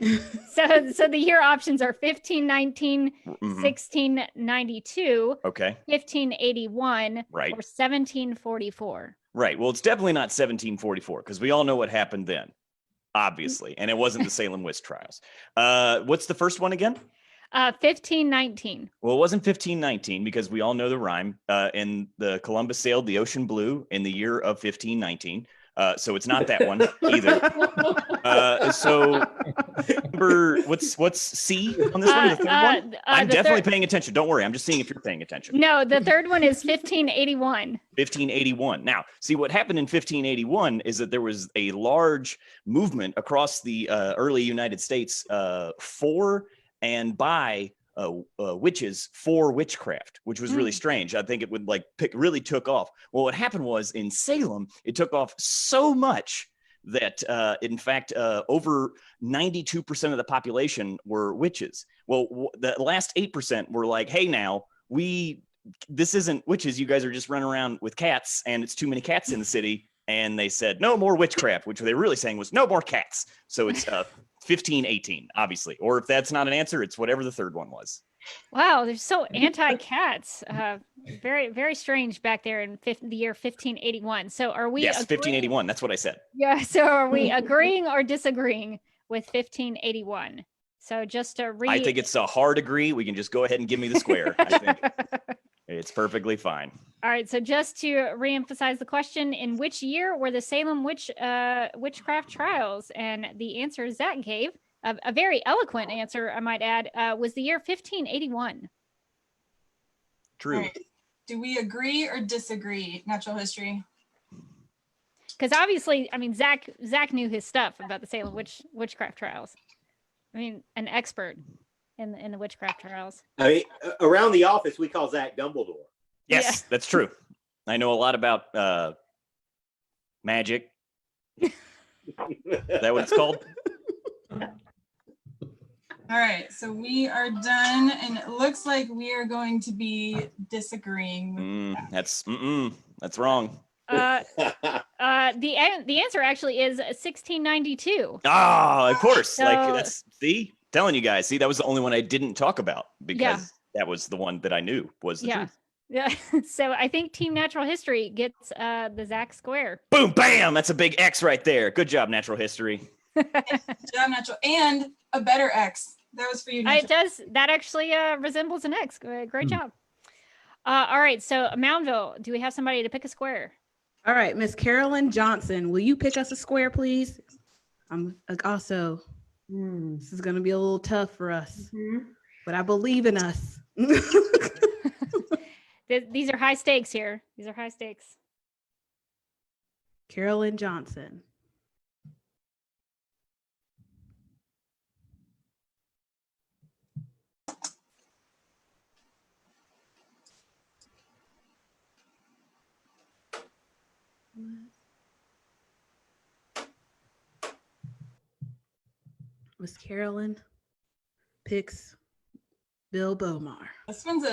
S2: So the year options are 1519, 1692,
S11: Okay.
S2: 1581,
S11: Right.
S2: or 1744.
S11: Right. Well, it's definitely not 1744 because we all know what happened then, obviously, and it wasn't the Salem witch trials. What's the first one again?
S2: 1519.
S11: Well, it wasn't 1519 because we all know the rhyme. And the Columbus sailed the ocean blue in the year of 1519. So it's not that one either. So number, what's C on this one? The third one? I'm definitely paying attention. Don't worry. I'm just seeing if you're paying attention.
S2: No, the third one is 1581.
S11: 1581. Now, see what happened in 1581 is that there was a large movement across the early United States for and by witches for witchcraft, which was really strange. I think it would really took off. Well, what happened was in Salem, it took off so much that in fact, over 92% of the population were witches. Well, the last 8% were like, hey, now this isn't witches. You guys are just running around with cats and it's too many cats in the city. And they said, no more witchcraft, which they were really saying was no more cats. So it's 1518, obviously. Or if that's not an answer, it's whatever the third one was.
S2: Wow, they're so anti-cats. Very, very strange back there in the year 1581. So are we?
S11: Yes, 1581. That's what I said.
S2: Yeah. So are we agreeing or disagreeing with 1581? So just to read.
S11: I think it's a hard agree. We can just go ahead and give me the square. I think it's perfectly fine.
S2: All right. So just to reemphasize the question, in which year were the Salem witchcraft trials? And the answer Zach gave, a very eloquent answer, I might add, was the year 1581.
S11: True.
S1: Right. Do we agree or disagree, natural history?
S2: Because obviously, I mean, Zach knew his stuff about the Salem witchcraft trials. I mean, an expert in the witchcraft trials.
S4: I mean, around the office, we call Zach Dumbledore.
S11: Yes, that's true. I know a lot about magic. Is that what it's called?
S1: All right, so we are done, and it looks like we are going to be disagreeing.
S11: That's wrong.
S2: The answer actually is 1692.
S11: Ah, of course.
S2: So-
S11: like that's telling you guys. See, that was the only one I didn't talk about because that was the one that I knew was the truth.
S2: Yeah. So I think Team Natural History gets the Zach square.
S11: Boom, bam. That's a big X right there. Good job, Natural History.
S1: Good job, Natural, and a better X. That was for you, Natural.
S2: It does. That actually resembles an X. Great job. All right. So Moundville, do we have somebody to pick a square?
S12: All right, Miss Carolyn Johnson, will you pick us a square, please? I'm also, this is going to be a little tough for us, but I believe in us.
S2: These are high stakes here. These are high stakes.
S12: Carolyn Johnson. Miss Carolyn picks Bill Bomar.
S1: This one's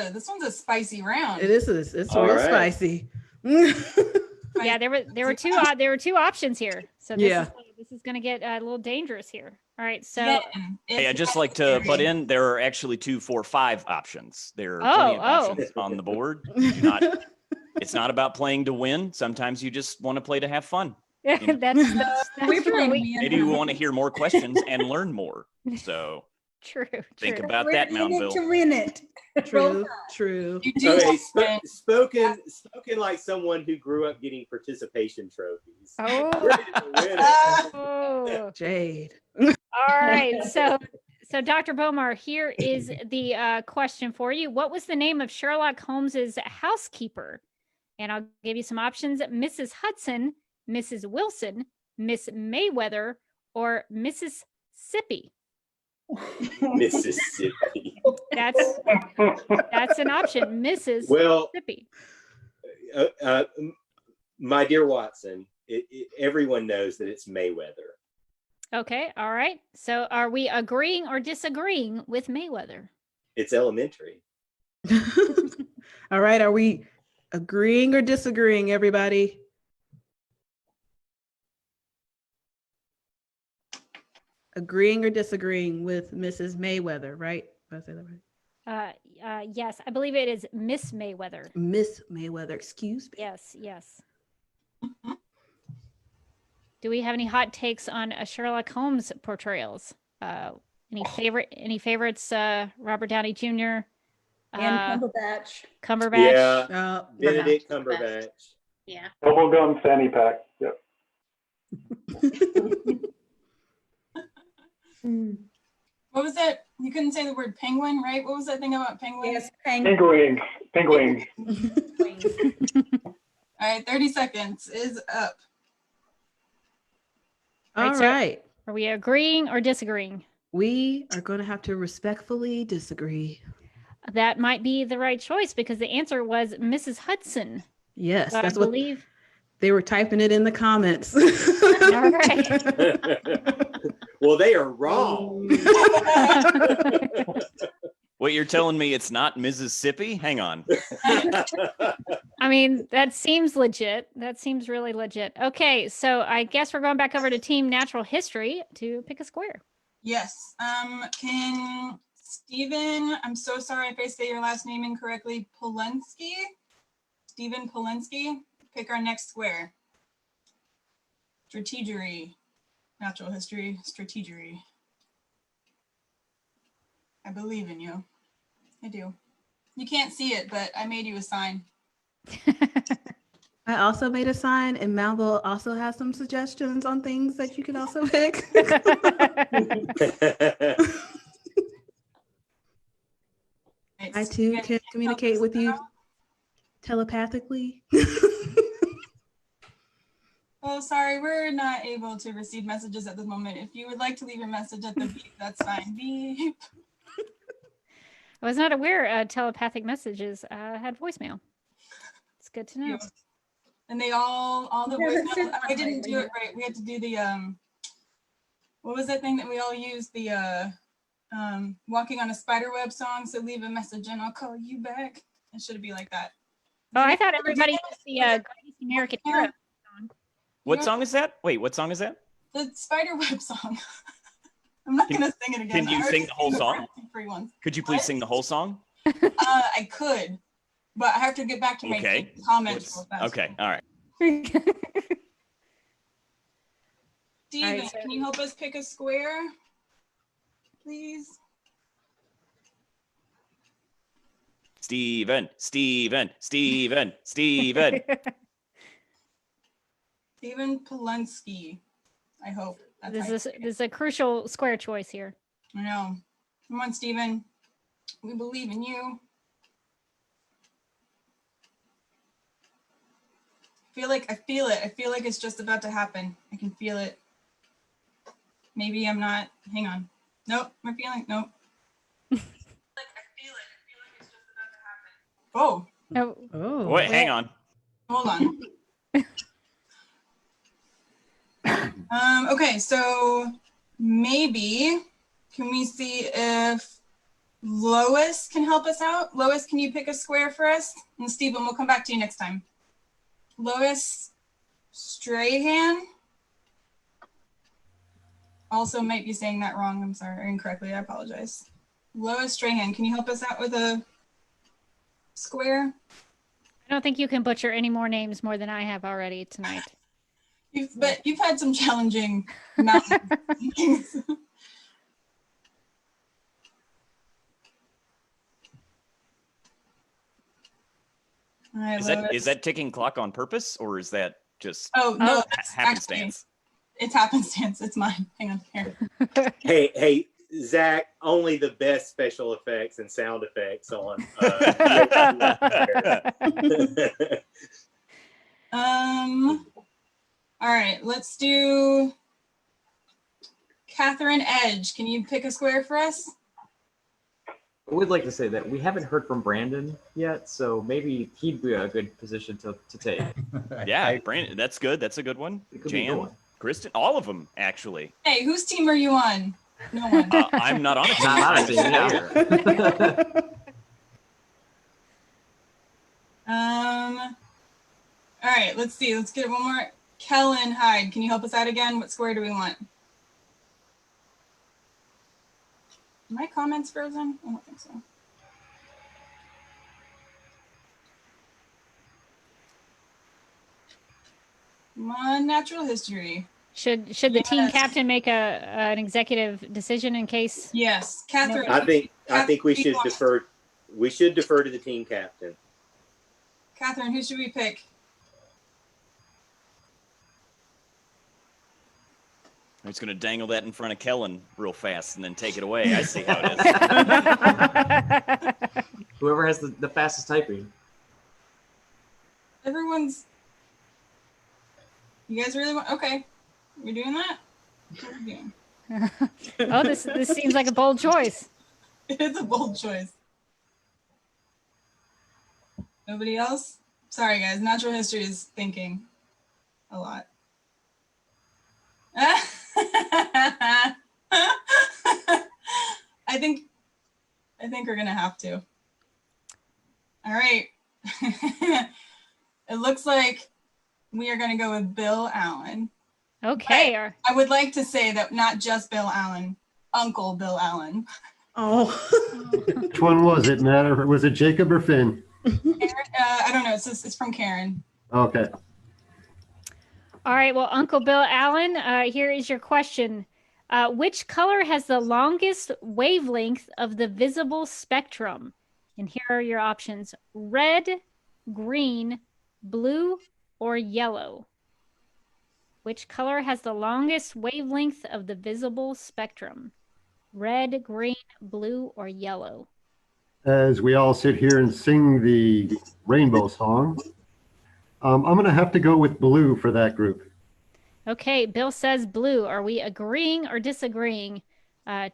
S1: a spicy round.
S12: It is. It's
S4: All
S12: real
S4: right.
S12: spicy.
S2: Yeah, there were two options here. So this is going to get a little dangerous here. All right, so
S11: Hey, I'd just like to butt in. There are actually 2, 4, 5 options. There are plenty of options on the board. It's not about playing to win. Sometimes you just want to play to have fun.
S2: that's true.
S11: Maybe you want to hear more questions and learn more. So
S2: True.
S11: think about that, Moundville.
S3: To win it.
S12: True.
S4: Okay, spoken like someone who grew up getting participation trophies. Ready to win it.
S2: Oh.
S12: Jade.
S2: All right. So Dr. Bomar, here is the question for you. What was the name of Sherlock Holmes's housekeeper? And I'll give you some options: Mrs. Hudson, Mrs. Wilson, Miss Mayweather, or Mrs. Sippy.
S4: Mississippi.
S2: That's an option, Mrs. Sippy.
S4: My dear Watson, everyone knows that it's Mayweather.
S2: Okay, all right. So are we agreeing or disagreeing with Mayweather?
S4: It's elementary.
S12: All right, are we agreeing or disagreeing, everybody? Agreeing or disagreeing with Mrs. Mayweather, right? Did I say that right?
S2: Yes, I believe it is Miss Mayweather.
S12: Miss Mayweather, excuse me.
S2: Yes. Do we have any hot takes on Sherlock Holmes portrayals? Any favorites? Robert Downey Jr.
S3: And
S2: Cumberbatch.
S4: Yeah. Benedict Cumberbatch.
S9: Yeah.
S5: Bubblegum fanny pack. Yep.
S1: What was that? You couldn't say the word penguin, right? What was that thing about penguins?
S3: Yes,
S5: Penguins.
S1: All right, 30 seconds is up.
S12: All right.
S2: Are we agreeing or disagreeing?
S12: We are going to have to respectfully disagree.
S2: That might be the right choice because the answer was Mrs. Hudson.
S12: Yes,
S2: So
S12: that's
S2: I
S12: what
S2: believe.
S12: they were typing it in the comments.
S2: All right.
S4: Well, they are wrong.
S11: What, you're telling me it's not Mississippi? Hang on.
S2: I mean, that seems legit. That seems really legit. Okay, so I guess we're going back over to Team Natural History to pick a square.
S1: Yes. Can Stephen, I'm so sorry if I say your last name incorrectly, Polensky? Stephen Polensky, pick our next square. Strategery. Natural History, Strategery. I believe in you. I do. You can't see it, but I made you a sign.
S12: I also made a sign, and Moundville also has some suggestions on things that you can also pick. I too can communicate with you telepathically.
S1: Oh, sorry, we're not able to receive messages at this moment. If you would like to leave a message at the beep, that's fine. Beep.
S2: I was not aware telepathic messages had voicemail. It's good to know.
S1: And they all the
S3: Yeah, that's
S1: voicemails.
S3: it.
S1: I didn't do it right. We had to do the what was that thing that we all used? The walking on a spider web song. So leave a message and I'll call you back. It should be like that.
S2: Oh, I thought everybody used the Greatest American Hero song.
S11: What song is that? Wait, what song is that?
S1: The spider web song. I'm not gonna sing it again.
S11: Can you sing the whole song?
S1: Free ones.
S11: Could you please sing the whole song?
S1: I could, but I have to get back to my comments real fast.
S11: Okay, all right.
S1: Steven, can you help us pick a square, please?
S11: Steven. Steven
S1: Polensky, I hope.
S2: This is a crucial square choice here.
S1: I know. Come on, Steven. We believe in you. I feel it. I feel like it's just about to happen. I can feel it. Maybe I'm not. Hang on. Nope. My feeling. Nope. I feel it. I feel like it's just about to happen. Oh.
S11: Oh. Wait, hang on.
S1: Hold on. Okay, so maybe can we see if Lois can help us out? Lois, can you pick a square for us? And Stephen, we'll come back to you next time. Lois Strahan. Also might be saying that wrong. I'm sorry, incorrectly. I apologize. Lois Strahan, can you help us out with a square?
S2: I don't think you can butcher any more names more than I have already tonight.
S1: But you've had some challenging mountains. All right,
S11: is that ticking clock on purpose, or is that just
S1: no,
S11: happenstance?
S1: It's happenstance. It's mine. Hang on here.
S4: Hey, Zach, only the best special effects and sound effects on.
S1: All right, let's do Catherine Edge. Can you pick a square for us?
S10: I would like to say that we haven't heard from Brandon yet, so maybe he'd be a good position to take.
S11: Yeah, Brandon, that's good. That's a good one. Jan, Kristen, all of them actually.
S1: Hey, whose team are you on? No one.
S11: I'm not on a team.
S10: Not on a team,
S1: yeah. All right, let's see. Let's get one more. Kellen Hyde, can you help us out again? What square do we want? Are my comments frozen? I don't think so. Come on, natural history.
S2: Should the team captain make an executive decision in case?
S1: Yes, Catherine.
S4: I think we should defer. We should defer to the team captain.
S1: Catherine, who should we pick?
S11: I'm just going to dangle that in front of Kellen real fast and then take it away. I see how it is.
S10: Whoever has the fastest typing.
S1: Everyone's. You guys really want? Okay, we're doing that. What are we doing?
S2: Oh, this seems like a bold choice.
S1: It is a bold choice. Nobody else? Sorry, guys. Natural history is thinking a lot. I think we're gonna have to. All right. It looks like we are gonna go with Bill Allen.
S2: Okay.
S1: I would like to say that not just Bill Allen, Uncle Bill Allen.
S12: Oh.
S8: Which one was it, Matt? Or was it Jacob or Finn?
S1: I don't know. It's from Karen.
S8: Okay.
S2: All right. Well, Uncle Bill Allen, here is your question. Which color has the longest wavelength of the visible spectrum? And here are your options: red, green, blue, or yellow. Which color has the longest wavelength of the visible spectrum? Red, green, blue, or yellow?
S8: As we all sit here and sing the rainbow song, I'm going to have to go with blue for that group.
S2: Okay, Bill says blue. Are we agreeing or disagreeing?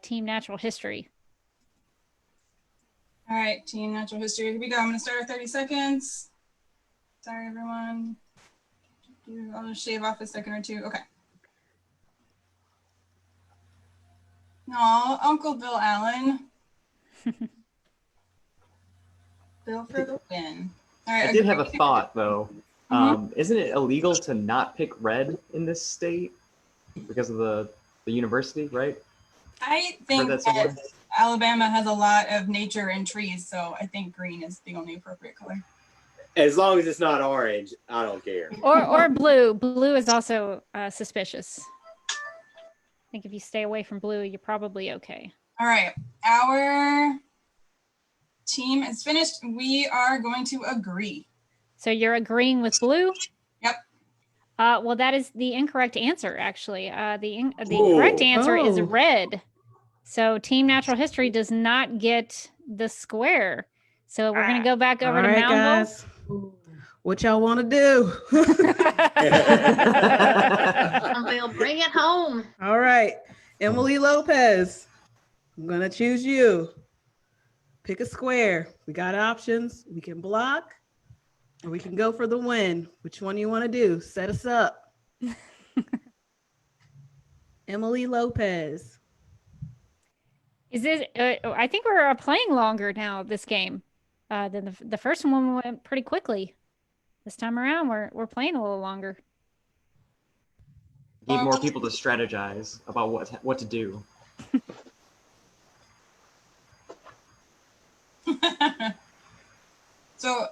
S2: Team Natural History.
S1: All right, Team Natural History, here we go. I'm gonna start at 30 seconds. Sorry, everyone. I'll just shave off a second or two. Okay. No, Uncle Bill Allen. Bill for the win. All right.
S10: I did have a thought though. Isn't it illegal to not pick red in this state because of the university, right?
S1: I think that Alabama has a lot of nature and trees, so I think green is the only appropriate color.
S4: As long as it's not orange, I don't care.
S2: Or blue. Blue is also suspicious. I think if you stay away from blue, you're probably okay.
S1: All right, our team is finished. We are going to agree.
S2: So you're agreeing with blue?
S1: Yep.
S2: Well, that is the incorrect answer, actually. The correct answer is red. So Team Natural History does not get the square. So we're going to go back over to Moundville.
S12: Guys. What y'all want to do?
S9: Moundville, bring it home.
S12: All right. Emily Lopez, I'm going to choose you. Pick a square. We got options. We can block or we can go for the win. Which one you want to do? Set us up. Emily Lopez.
S2: Is this? I think we're playing longer now this game than the first one went pretty quickly. This time around, we're playing a little longer.
S10: Need more people to strategize about what to do.
S1: So,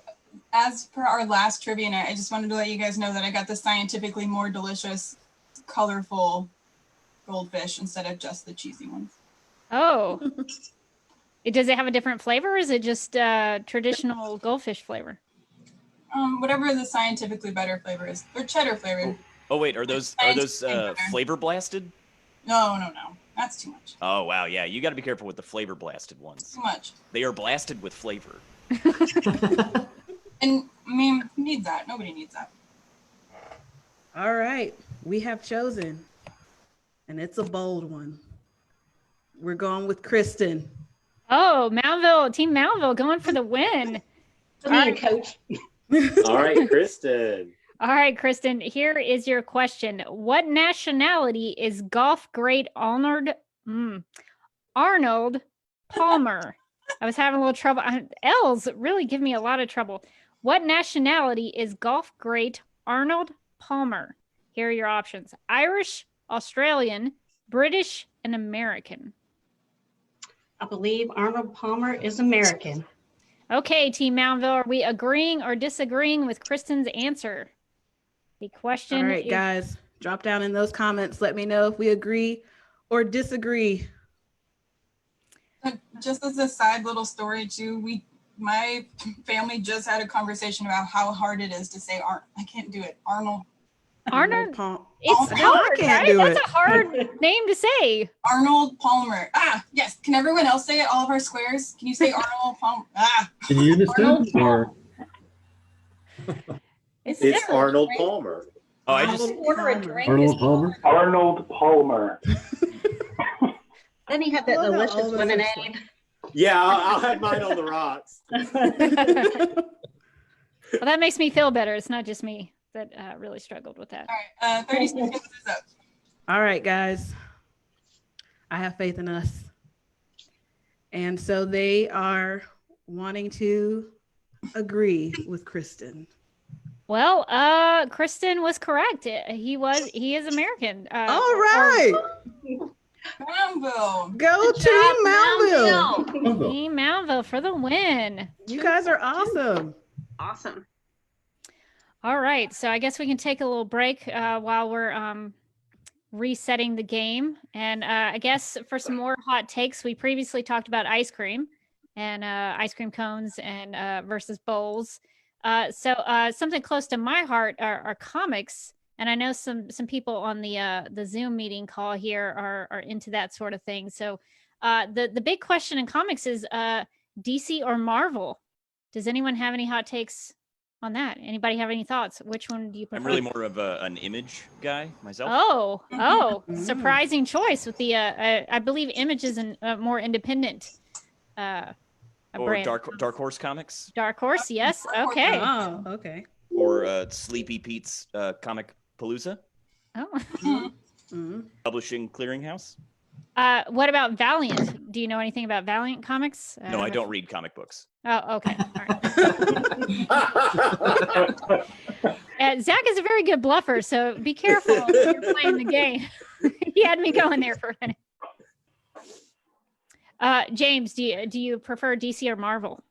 S1: as per our last trivia night, I just wanted to let you guys know that I got the scientifically more delicious, colorful goldfish instead of just the cheesy ones.
S2: Oh. Does it have a different flavor, or is it just traditional goldfish flavor?
S1: Whatever the scientifically better flavor is. They're cheddar flavored.
S11: Oh wait, are those flavor blasted?
S1: No. That's too much.
S11: Oh wow, yeah, you got to be careful with the flavor blasted ones.
S1: Too much.
S11: They are blasted with flavor.
S1: And I mean, who needs that? Nobody needs that.
S12: All right. We have chosen, and it's a bold one. We're going with Kristen.
S2: Oh, Moundville, Team Moundville going for the win.
S6: Come here, coach.
S4: All right, Kristen.
S2: All right, Kristen, here is your question. What nationality is golf great Arnold Palmer? I was having a little trouble. L's really give me a lot of trouble. What nationality is golf great Arnold Palmer? Here are your options. Irish, Australian, British, and American.
S6: I believe Arnold Palmer is American.
S2: Okay, Team Moundville, are we agreeing or disagreeing with Kristen's answer? The question
S12: All right, guys, drop down in those comments. Let me know if we agree or disagree.
S1: Just as a side little story too, my family just had a conversation about how hard it is to say I can't do it. Arnold.
S2: It's hard, right? That's a hard name to say.
S1: Arnold Palmer. Yes. Can everyone else say it? All of our squares? Can you say Arnold Palmer?
S8: In unison or?
S4: It's Arnold Palmer.
S11: Oh, I just
S6: order a drink.
S8: Arnold Palmer.
S5: Arnold Palmer.
S6: Then he had that delicious lemonade.
S4: Yeah, I'll have mine on the rocks.
S2: Well, that makes me feel better. It's not just me that really struggled with that.
S1: All right, 30 seconds is up.
S12: All right, guys. I have faith in us. And so they are wanting to agree with Kristen.
S2: Well, Kristen was correct. He is American.
S12: All right.
S1: Moundville.
S12: Go Team Moundville.
S2: Team Moundville for the win.
S12: You guys are awesome.
S6: Awesome.
S2: All right. So I guess we can take a little break while we're resetting the game. And I guess for some more hot takes, we previously talked about ice cream and ice cream cones and versus bowls. So something close to my heart are comics. And I know some people on the Zoom meeting call here are into that sort of thing. So the big question in comics is DC or Marvel? Does anyone have any hot takes on that? Anybody have any thoughts? Which one do you prefer?
S11: I'm really more of an image guy myself.
S2: Oh, surprising choice with the I believe Image is a more independent
S11: Or
S2: brand.
S11: Dark Horse Comics.
S2: Dark Horse, yes. Okay.
S12: Oh, okay.
S11: Or Sleepy Pete's Comic Palooza.
S2: Oh.
S11: Publishing Clearinghouse.
S2: What about Valiant? Do you know anything about Valiant Comics?
S11: No, I don't read comic books.
S2: Oh, okay. All right. Zach is a very good bluffer, so be careful when you're playing the game. He had me going there for a minute. James, do you prefer DC or Marvel?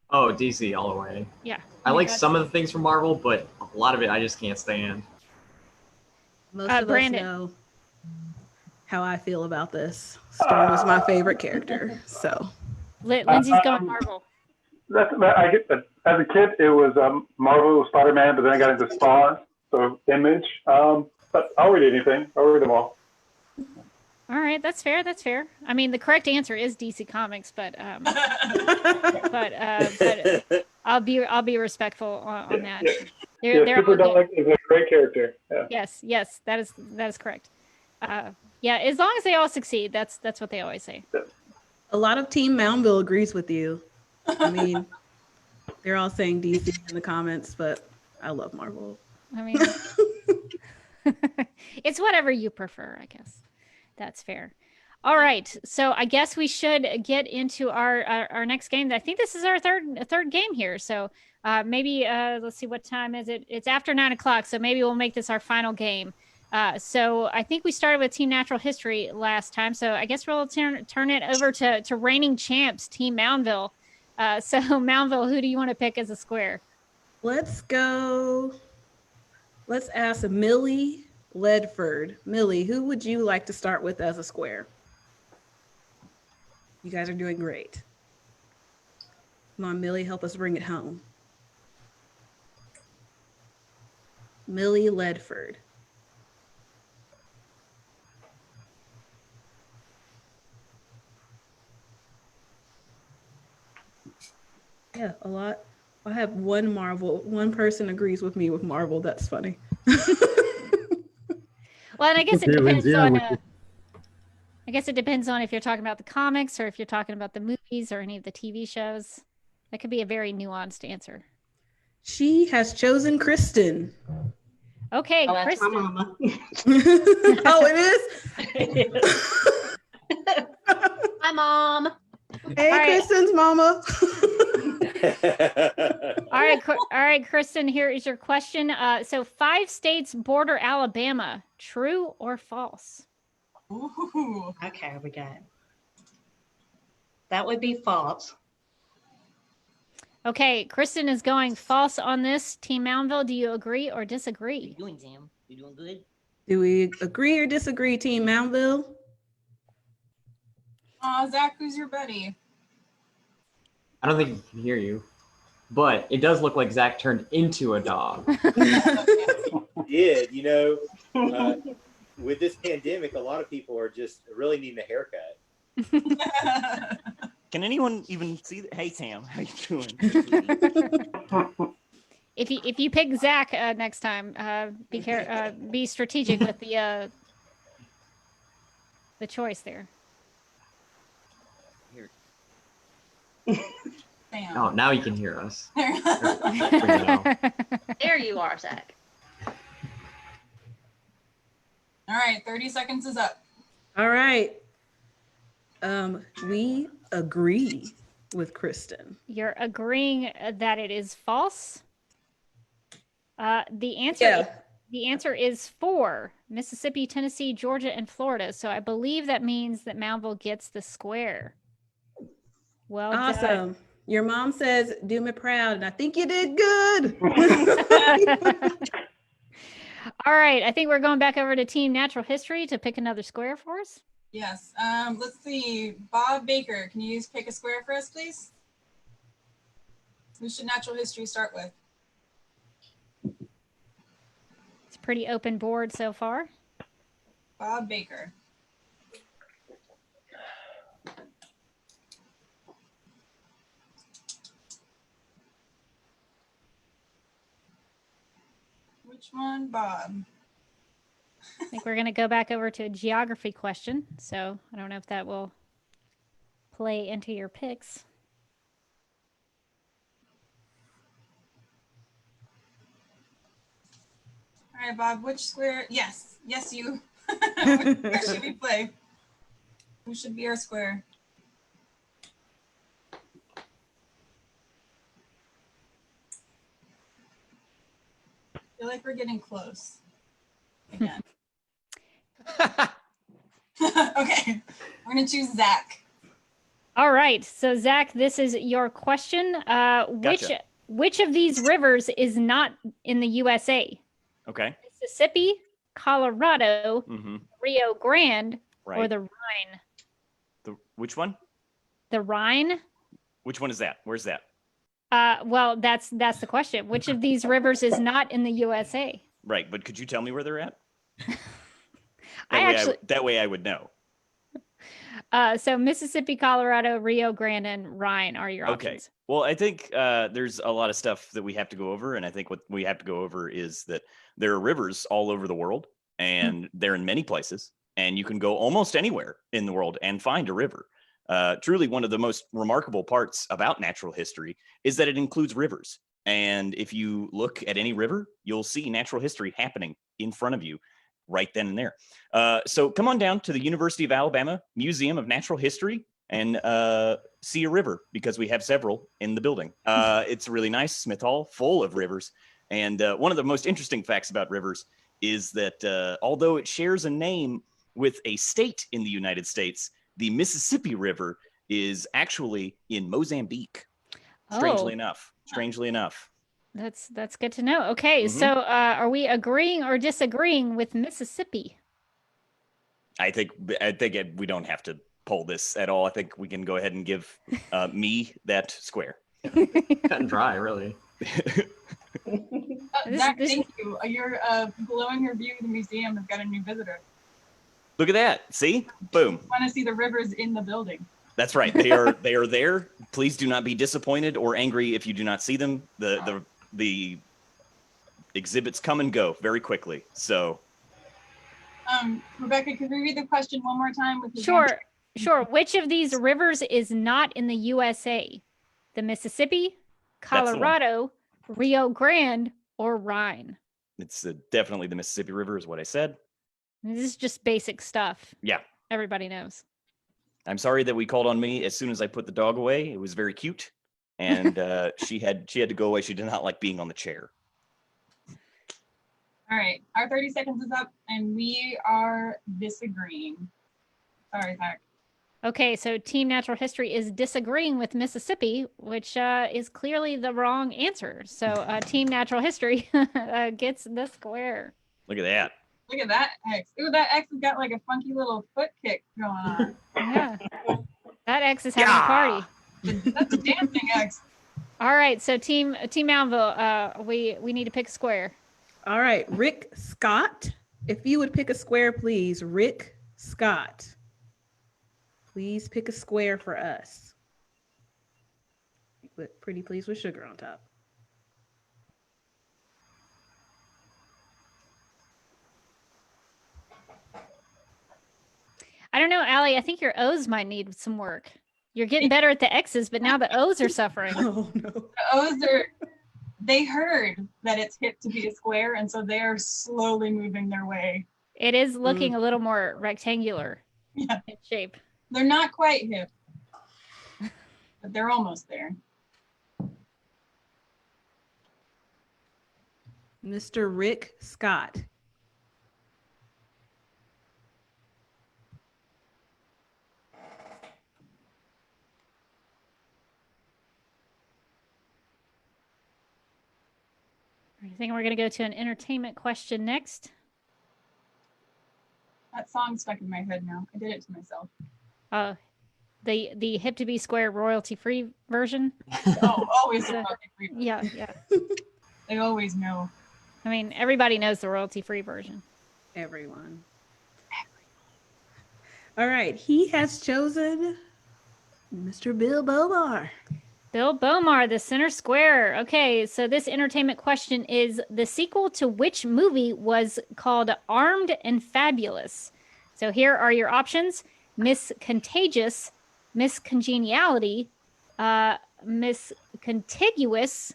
S10: Oh, DC all the way.
S2: Yeah.
S10: I like some of the things from Marvel, but a lot of it I just can't stand.
S12: Most of
S2: Brandon.
S12: us know how I feel about this. Storm was my favorite character, so.
S2: Lindsay's going Marvel.
S5: As a kid, it was Marvel, Spider-Man, but then I got into Spawn, so Image. But I'll read anything. I'll read them all.
S2: All right, that's fair. That's fair. I mean, the correct answer is DC Comics, but I'll be respectful on that.
S5: Super Dog is a great character. Yeah.
S2: Yes, that is correct. Yeah, as long as they all succeed, that's what they always say.
S12: A lot of Team Moundville agrees with you. I mean, they're all saying DC in the comments, but I love Marvel.
S2: I mean, it's whatever you prefer, I guess. That's fair. All right, so I guess we should get into our next game. I think this is our third game here. So maybe let's see, what time is it? It's after 9 o'clock, so maybe we'll make this our final game. So I think we started with Team Natural History last time. So I guess we'll turn it over to reigning champs, Team Moundville. So Moundville, who do you want to pick as a square?
S12: Let's ask Millie Ledford. Millie, who would you like to start with as a square? You guys are doing great. Come on, Millie, help us bring it home. Millie Ledford. Yeah, a lot. I have one person agrees with me with Marvel. That's funny.
S2: Well, and I guess
S8: Okay,
S2: it depends
S8: Lindsay,
S2: on. I guess it depends on if you're talking about the comics or if you're talking about the movies or any of the TV shows. That could be a very nuanced answer.
S12: She has chosen Kristen.
S2: Okay,
S6: Oh, that's
S2: Kristen.
S6: my mama.
S12: Oh, it is?
S9: Hi, Mom.
S12: Hey,
S2: right.
S12: Kristen's mama.
S2: All right, Kristen, here is your question. So 5 states border Alabama. True or false?
S6: Ooh. Okay, we got it. That would be false.
S2: Okay, Kristen is going false on this. Team Moundville, do you agree or disagree?
S13: How you doing, Sam? You doing good?
S12: Do we agree or disagree, Team Moundville?
S1: Zach, who's your buddy?
S10: I don't think he can hear you, but it does look like Zach turned into a dog.
S4: Did, with this pandemic, a lot of people are just really needing a haircut.
S11: Can anyone even see that? Hey, Tam, how you doing?
S2: If you pick Zach next time, be strategic with the choice there.
S1: Sam.
S10: Oh, now you can hear us.
S9: There you are, Zach.
S1: All right, 30 seconds is up.
S12: All right. We agree with Kristen.
S2: You're agreeing that it is false. The answer is 4: Mississippi, Tennessee, Georgia, and Florida. So I believe that means that Moundville gets the square. Well
S12: Awesome.
S2: done.
S12: Your mom says, do me proud, and I think you did good.
S2: All right, I think we're going back over to Team Natural History to pick another square for us.
S1: Yes. Let's see. Bob Baker, can you pick a square for us, please? Who should Natural History start with?
S2: It's a pretty open board so far.
S1: Bob Baker. Which one, Bob?
S2: I think we're going to go back over to a geography question. So I don't know if that will play into your picks.
S1: All right, Bob, which square? Yes, you. Which square should we play? Who should be our square? I feel like we're getting close again. Okay, we're gonna choose Zach.
S2: All right. So Zach, this is your question.
S11: Gotcha.
S2: Which of these rivers is not in the USA?
S11: Okay.
S2: Mississippi, Colorado, Rio Grande, or
S11: Right.
S2: the Rhine?
S11: Which one?
S2: The Rhine?
S11: Which one is that? Where's that?
S2: Well, that's the question. Which of these rivers is not in the USA?
S11: Right, but could you tell me where they're at?
S2: I
S11: That way I would know.
S2: So Mississippi, Colorado, Rio Grande, and Rhine are your
S11: Okay.
S2: options.
S11: Well, I think there's a lot of stuff that we have to go over, and I think what we have to go over is that there are rivers all over the world, and they're in many places, and you can go almost anywhere in the world and find a river. Truly, one of the most remarkable parts about natural history is that it includes rivers. And if you look at any river, you'll see natural history happening in front of you right then and there. So come on down to the University of Alabama Museum of Natural History and see a river, because we have several in the building. It's really nice, Smith Hall, full of rivers. And one of the most interesting facts about rivers is that although it shares a name with a state in the United States, the Mississippi River is actually in Mozambique. Strangely enough.
S2: That's good to know. Okay, so are we agreeing or disagreeing with Mississippi?
S11: I think we don't have to poll this at all. I think we can go ahead and give me that square.
S10: Cut and dry, really.
S1: Zach, thank you. You're glowing review of the museum has got a new visitor.
S11: Look at that. See? Boom.
S1: Want to see the rivers in the building.
S11: That's right. They are there. Please do not be disappointed or angry if you do not see them. The exhibits come and go very quickly. So
S1: Rebecca, could we read the question one more time with
S2: Sure. Which of these rivers is not in the USA? The Mississippi, Colorado, Rio Grande, or Rhine?
S11: It's definitely the Mississippi River is what I said.
S2: This is just basic stuff.
S11: Yeah.
S2: Everybody knows.
S11: I'm sorry that we called on me as soon as I put the dog away. It was very cute. And she had to go away. She did not like being on the chair.
S1: All right. Our 30 seconds is up and we are disagreeing. Sorry, Zach.
S2: Okay, so Team Natural History is disagreeing with Mississippi, which is clearly the wrong answer. So Team Natural History gets the square.
S11: Look at that.
S1: Look at that X. Ooh, that X has got like a funky little foot kick going on.
S2: Yeah. That X is having a party.
S1: That's a dancing X.
S2: All right, so Team Moundville, we need to pick a square.
S12: All right, Rick Scott. If you would pick a square, please. Rick Scott. Please pick a square for us. But pretty please with sugar on top.
S2: I don't know, Allie, I think your O's might need some work. You're getting better at the X's, but now the O's are suffering.
S12: Oh, no.
S1: The O's they heard that it's hip to be a square, and so they are slowly moving their way.
S2: It is looking a little more rectangular in shape.
S1: They're not quite hip, but they're almost there.
S12: Mr. Rick Scott.
S2: I think we're going to go to an entertainment question next.
S1: That song stuck in my head now. I did it to myself.
S2: The hip to be square royalty free version.
S1: Oh, always the royalty free version.
S2: Yeah.
S1: They always know.
S2: I mean, everybody knows the royalty free version.
S12: Everyone. All right, he has chosen Mr. Bill Bomar.
S2: Bill Bomar, the center square. Okay, so this entertainment question is the sequel to which movie was called Armed and Fabulous? So here are your options: Miss Contagious, Miss Congeniality, Miss Contiguous,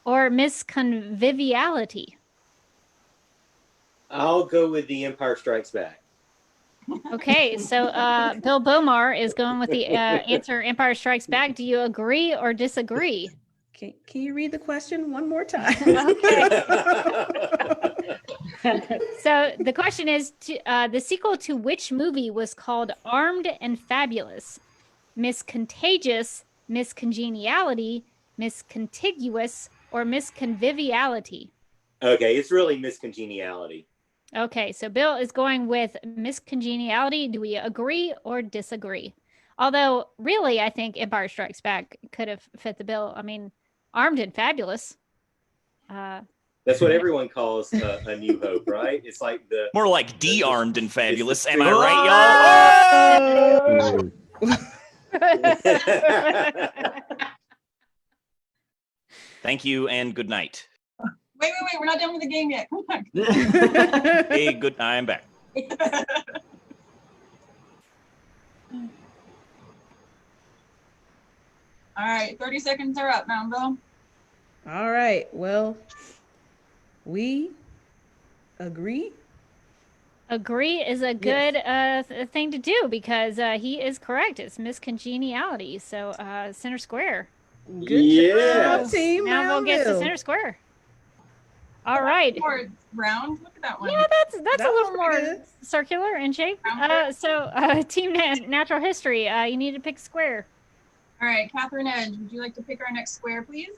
S2: or Miss Conviviality.
S4: I'll go with The Empire Strikes Back.
S2: Okay, so Bill Bomar is going with the answer Empire Strikes Back. Do you agree or disagree?
S12: Can you read the question one more time?
S2: Okay. So the question is, the sequel to which movie was called Armed and Fabulous? Miss Contagious, Miss Congeniality, Miss Contiguous, or Miss Conviviality?
S4: Okay, it's really Miss Congeniality.
S2: Okay, so Bill is going with Miss Congeniality. Do we agree or disagree? Although, really, I think Empire Strikes Back could have fit the bill. I mean, Armed and Fabulous.
S4: That's what everyone calls A New Hope, right? It's like the
S11: more like de-armed and fabulous. Am I right, y'all? Thank you and good night.
S1: Wait, we're not done with the game yet. Come on.
S11: Hey, good. I'm back.
S1: All right, 30 seconds are up, Moundville.
S12: All right. Well, we agree.
S2: Agree is a good thing to do because he is correct. It's Miss Congeniality. So center square.
S12: Good job, team.
S2: Moundville gets the center square. All right.
S1: More round. Look at that one.
S2: Yeah, that's a little more circular in shape. So team natural history, you need to pick a square.
S1: All right, Catherine Edge, would you like to pick our next square, please?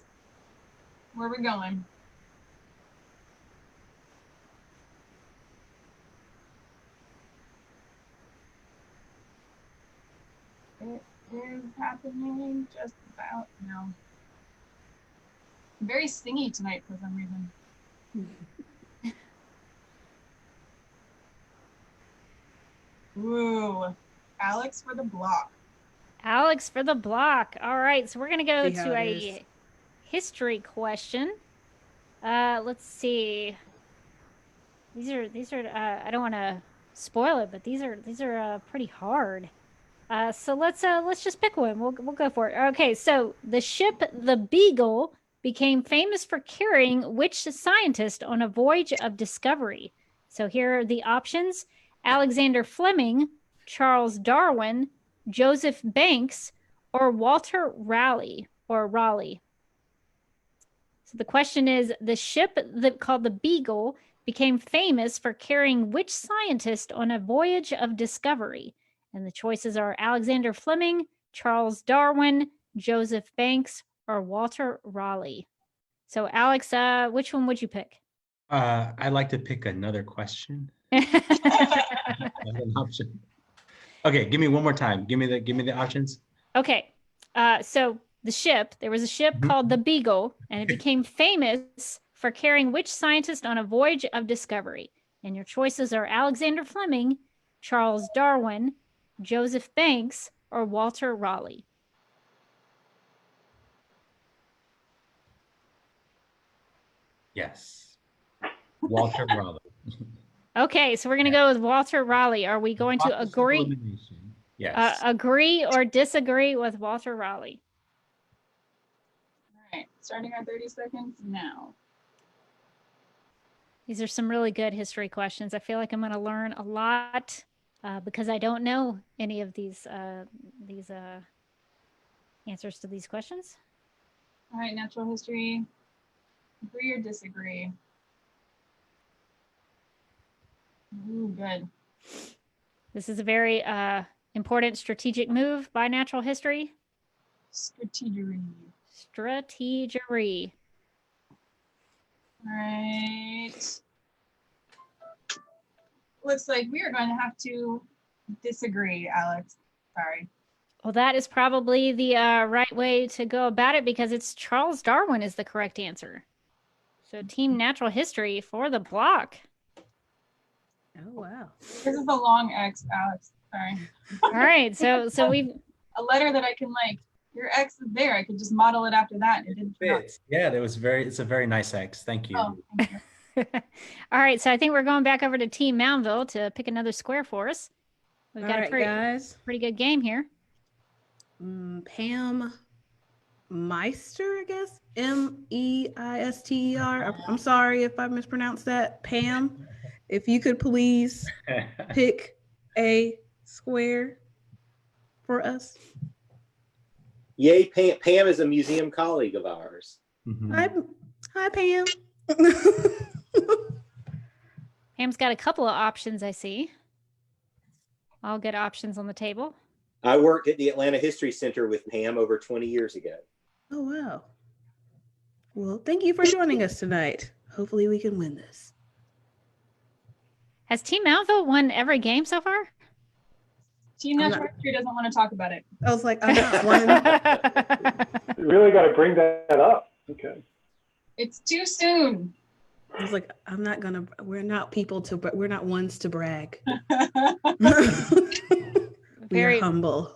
S1: Where are we going? It is happening just about now. Very stingy tonight for some reason. Ooh, Alex for the block.
S2: Alex for the block. All right, so we're gonna go to a history question. Let's see. These are. I don't want to spoil it, but these are pretty hard. So let's just pick one. We'll go for it. Okay, so the ship the Beagle became famous for carrying which scientist on a voyage of discovery? So here are the options: Alexander Fleming, Charles Darwin, Joseph Banks, or Walter Raleigh or Raleigh. So the question is, the ship called the Beagle became famous for carrying which scientist on a voyage of discovery? And the choices are Alexander Fleming, Charles Darwin, Joseph Banks, or Walter Raleigh. So Alex, which one would you pick?
S7: I'd like to pick another question. An option. Okay, give me one more time. Give me the options.
S2: Okay. So there was a ship called the Beagle, and it became famous for carrying which scientist on a voyage of discovery? And your choices are Alexander Fleming, Charles Darwin, Joseph Banks, or Walter Raleigh.
S7: Yes. Walter Raleigh.
S2: Okay, so we're going to go with Walter Raleigh. Are we going to agree?
S7: Yes.
S2: Agree or disagree with Walter Raleigh?
S1: All right, starting our 30 seconds now.
S2: These are some really good history questions. I feel like I'm going to learn a lot because I don't know any of these answers to these questions.
S1: All right, natural history. Agree or disagree? Ooh, good.
S2: This is a very important strategic move by natural history.
S1: Strategery.
S2: Strategery.
S1: All right. Looks like we are going to have to disagree, Alex. Sorry.
S2: Well, that is probably the right way to go about it because it's Charles Darwin is the correct answer. So Team Natural History for the block.
S12: Oh, wow.
S1: This is a long X, Alex. Sorry.
S2: All right. So we've
S1: a letter that I can like Your X is there. I could just model it after that. It didn't turn out.
S7: Yeah, it's a very nice X. Thank you.
S1: Oh, thank you.
S2: All right, so I think we're going back over to Team Moundville to pick another square for us. We've got a pretty good game here.
S12: Pam Meister, I guess. Meister. I'm sorry if I mispronounced that. Pam, if you could please pick a square for us.
S4: Yay, Pam. Pam is a museum colleague of ours.
S12: Hi, Pam.
S2: Pam's got a couple of options, I see. All good options on the table.
S4: I worked at the Atlanta History Center with Pam over 20 years ago.
S12: Oh, wow. Well, thank you for joining us tonight. Hopefully we can win this.
S2: Has Team Moundville won every game so far?
S1: Team Natural History doesn't want to talk about it.
S12: I was like, I'm not one.
S5: You really got to bring that up. Okay.
S1: It's too soon.
S12: I was like, we're not ones to brag. We're humble.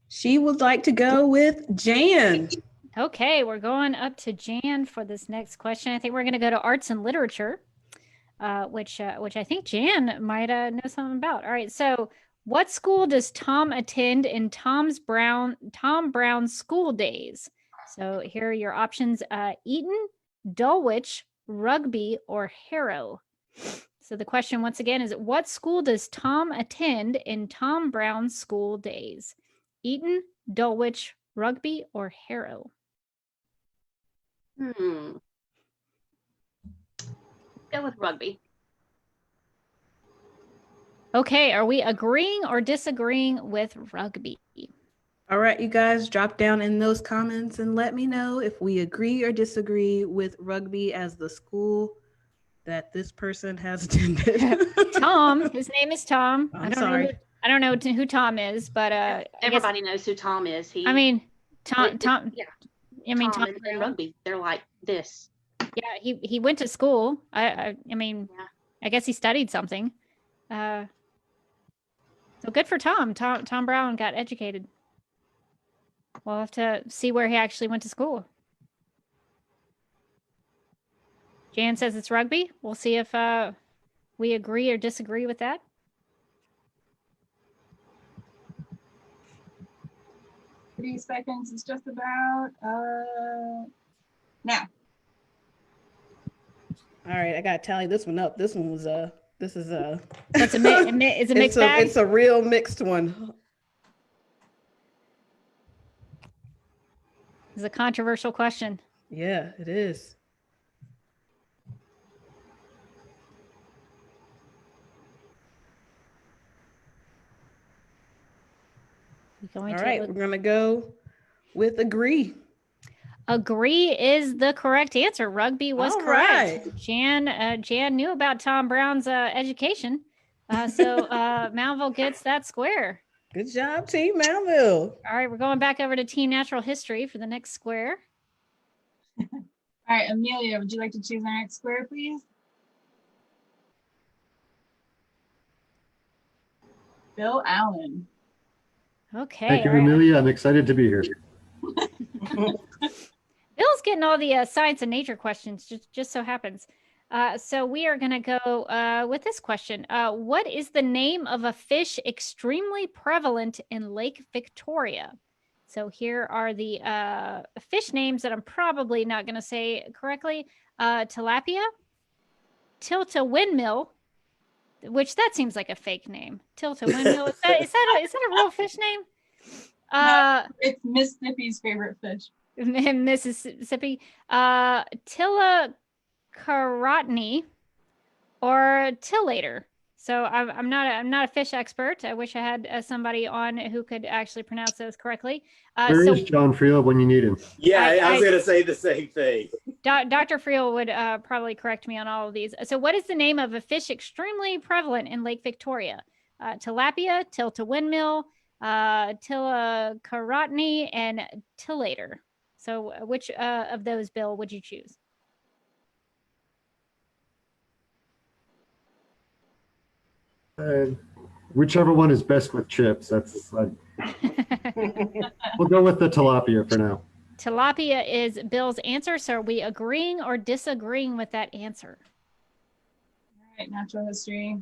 S12: She would like to go with Jan.
S2: Okay, we're going up to Jan for this next question. I think we're going to go to arts and literature, which I think Jan might know something about. All right, so what school does Tom attend in Tom Brown's school days? So here are your options: Eton, Dulwich, Rugby, or Harrow. So the question once again is, what school does Tom attend in Tom Brown's school days? Eton, Dulwich, Rugby, or Harrow?
S9: Go with Rugby.
S2: Okay, are we agreeing or disagreeing with Rugby?
S12: All right, you guys, drop down in those comments and let me know if we agree or disagree with Rugby as the school that this person has attended.
S2: Tom, his name is Tom.
S12: I'm sorry.
S2: I don't know who Tom is, but
S9: everybody knows who Tom is.
S2: Tom. Yeah. I mean, Tom
S9: and Rugby. They're like this.
S2: Yeah, he went to school. I guess he studied something. So good for Tom. Tom Brown got educated. We'll have to see where he actually went to school. Jan says it's Rugby. We'll see if we agree or disagree with that.
S1: 3 seconds is just about now.
S12: All right, I gotta tally this one up. This one was it's a
S2: mixed bag.
S12: It's a real mixed one.
S2: It's a controversial question.
S12: Yeah, it is. All right, we're gonna go with agree.
S2: Agree is the correct answer. Rugby was correct.
S12: Right.
S2: Jan knew about Tom Brown's education, so Moundville gets that square.
S12: Good job, Team Moundville.
S2: All right, we're going back over to Team Natural History for the next square.
S1: All right, Amelia, would you like to choose our next square, please? Bill Allen.
S2: Okay.
S8: Thank you, Amelia. I'm excited to be here.
S2: Bill's getting all the science and nature questions, just so happens. So we are going to go with this question. What is the name of a fish extremely prevalent in Lake Victoria? So here are the fish names that I'm probably not going to say correctly. Tilapia, Tilta windmill, which that seems like a fake name. Tilta windmill. Is that a real fish name?
S1: No, it's Mississippi's favorite fish.
S2: Mississippi. Tilla carotene or tillator. So I'm not a fish expert. I wish I had somebody on who could actually pronounce those correctly.
S8: Where is John Friel when you need him?
S4: Yeah, I was going to say the same thing.
S2: Dr. Friel would probably correct me on all of these. So what is the name of a fish extremely prevalent in Lake Victoria? Tilapia, Tilta windmill, Tilla carotene, and tillator. So which of those, Bill, would you choose?
S8: whichever one is best with chips. We'll go with the tilapia for now.
S2: Tilapia is Bill's answer. So are we agreeing or disagreeing with that answer?
S1: All right, natural history.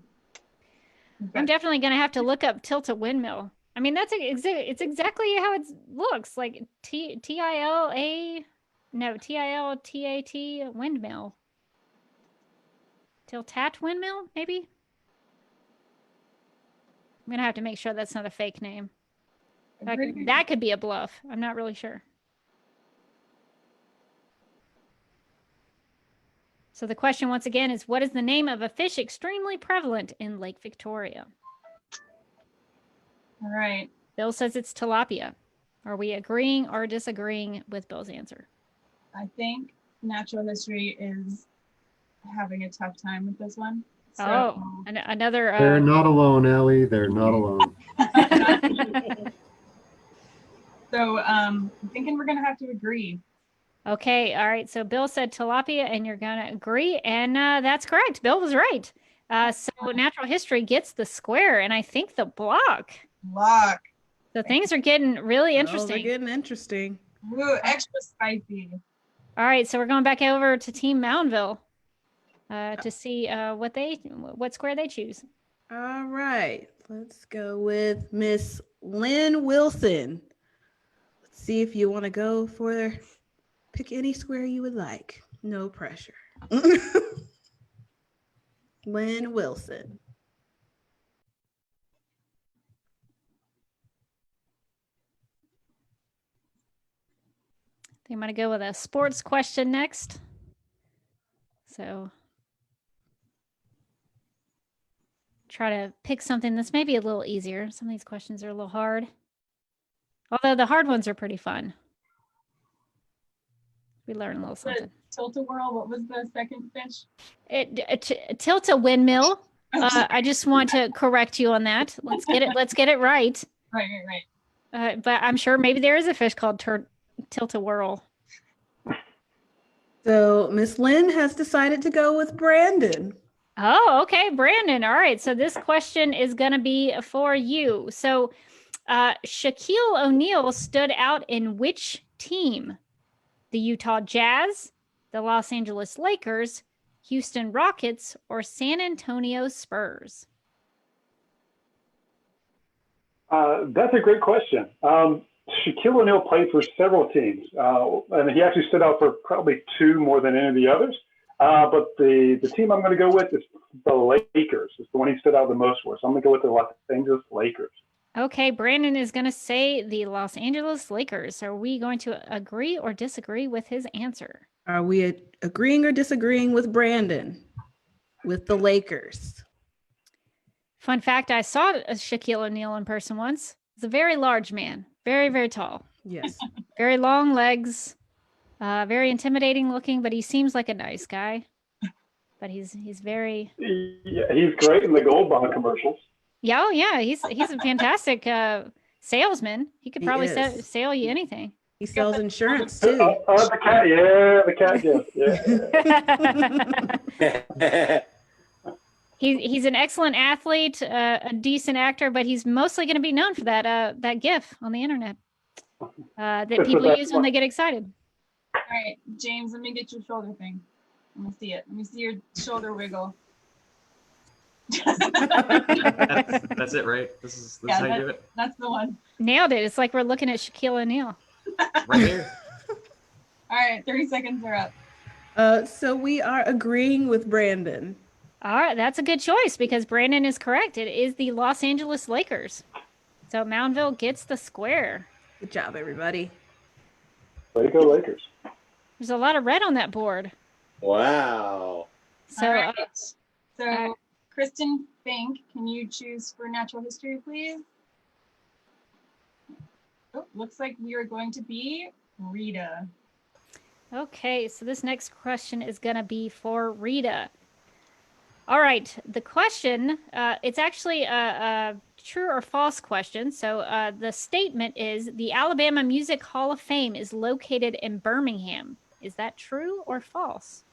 S2: I'm definitely going to have to look up tilt-a-windmill. I mean, it's exactly how it looks, like T-I-L-A, no, T-I-L-T-A-T windmill. Tiltat windmill, maybe? I'm going to have to make sure that's not a fake name. That could be a bluff. I'm not really sure. So the question once again is, what is the name of a fish extremely prevalent in Lake Victoria?
S1: All right.
S2: Bill says it's tilapia. Are we agreeing or disagreeing with Bill's answer?
S1: I think natural history is having a tough time with this one. So,
S2: another.
S8: They're not alone, Allie. They're not alone.
S1: So I'm thinking we're going to have to agree.
S2: Okay. All right. So Bill said tilapia and you're going to agree. And that's correct. Bill was right. So natural history gets the square and I think the block. So things are getting really interesting.
S12: They're getting interesting.
S1: Ooh, extra spicy.
S2: All right. So we're going back over to Team Moundville to see what square they choose.
S12: All right. Let's go with Miss Lynn Wilson. Let's see if you want to go for pick any square you would like. No pressure. Lynn Wilson.
S2: I'm going to go with a sports question next. So try to pick something that's maybe a little easier. Some of these questions are a little hard. Although the hard ones are pretty fun. We learn a little something.
S1: Tilt-a-whirl, what was the second fish?
S2: Tilt-a-windmill. I just want to correct you on that. Let's get it right.
S1: Right.
S2: But I'm sure maybe there is a fish called tilt-a-whirl.
S12: So Miss Lynn has decided to go with Brandon.
S2: Oh, okay, Brandon. All right. So this question is going to be for you. So Shaquille O'Neal stood out in which team? The Utah Jazz, the Los Angeles Lakers, Houston Rockets, or San Antonio Spurs?
S5: That's a great question. Shaquille O'Neal played for several teams, and he actually stood out for probably two more than any of the others. But the team I'm going to go with is the Lakers. It's the one he stood out the most for. So I'm going to go with the Los Angeles Lakers.
S2: Okay, Brandon is going to say the Los Angeles Lakers. Are we going to agree or disagree with his answer?
S12: Are we agreeing or disagreeing with Brandon with the Lakers?
S2: Fun fact, I saw Shaquille O'Neal in person once. He's a very large man, very, very tall.
S12: Yes.
S2: Very long legs, very intimidating looking, but he seems like a nice guy. But he's very...
S5: Yeah, he's great in the Gold Bond commercials.
S2: Yeah, oh yeah, he's a fantastic salesman. He could probably sell you anything.
S12: He sells insurance too.
S5: The cat gift. Yeah.
S2: He's an excellent athlete, a decent actor, but he's mostly going to be known for that GIF on the internet that people use when they get excited.
S1: All right, James, let me get your shoulder thing. Let me see it. Let me see your shoulder wiggle.
S10: That's it, right? This is how you do it.
S1: That's the one.
S2: Nailed it. It's like we're looking at Shaquille O'Neal.
S10: Right here.
S1: All right, 30 seconds are up.
S12: So we are agreeing with Brandon.
S2: All right, that's a good choice because Brandon is correct. It is the Los Angeles Lakers. So Moundville gets the square.
S12: Good job, everybody.
S5: Way to go, Lakers.
S2: There's a lot of red on that board.
S4: Wow.
S2: So,
S1: all right. So Kristen Fink, can you choose for natural history, please? Oh, looks like we are going to be Rita.
S2: Okay, so this next question is going to be for Rita. All right, the question, it's actually a true or false question. So the statement is the Alabama Music Hall of Fame is located in Birmingham. Is that true or false?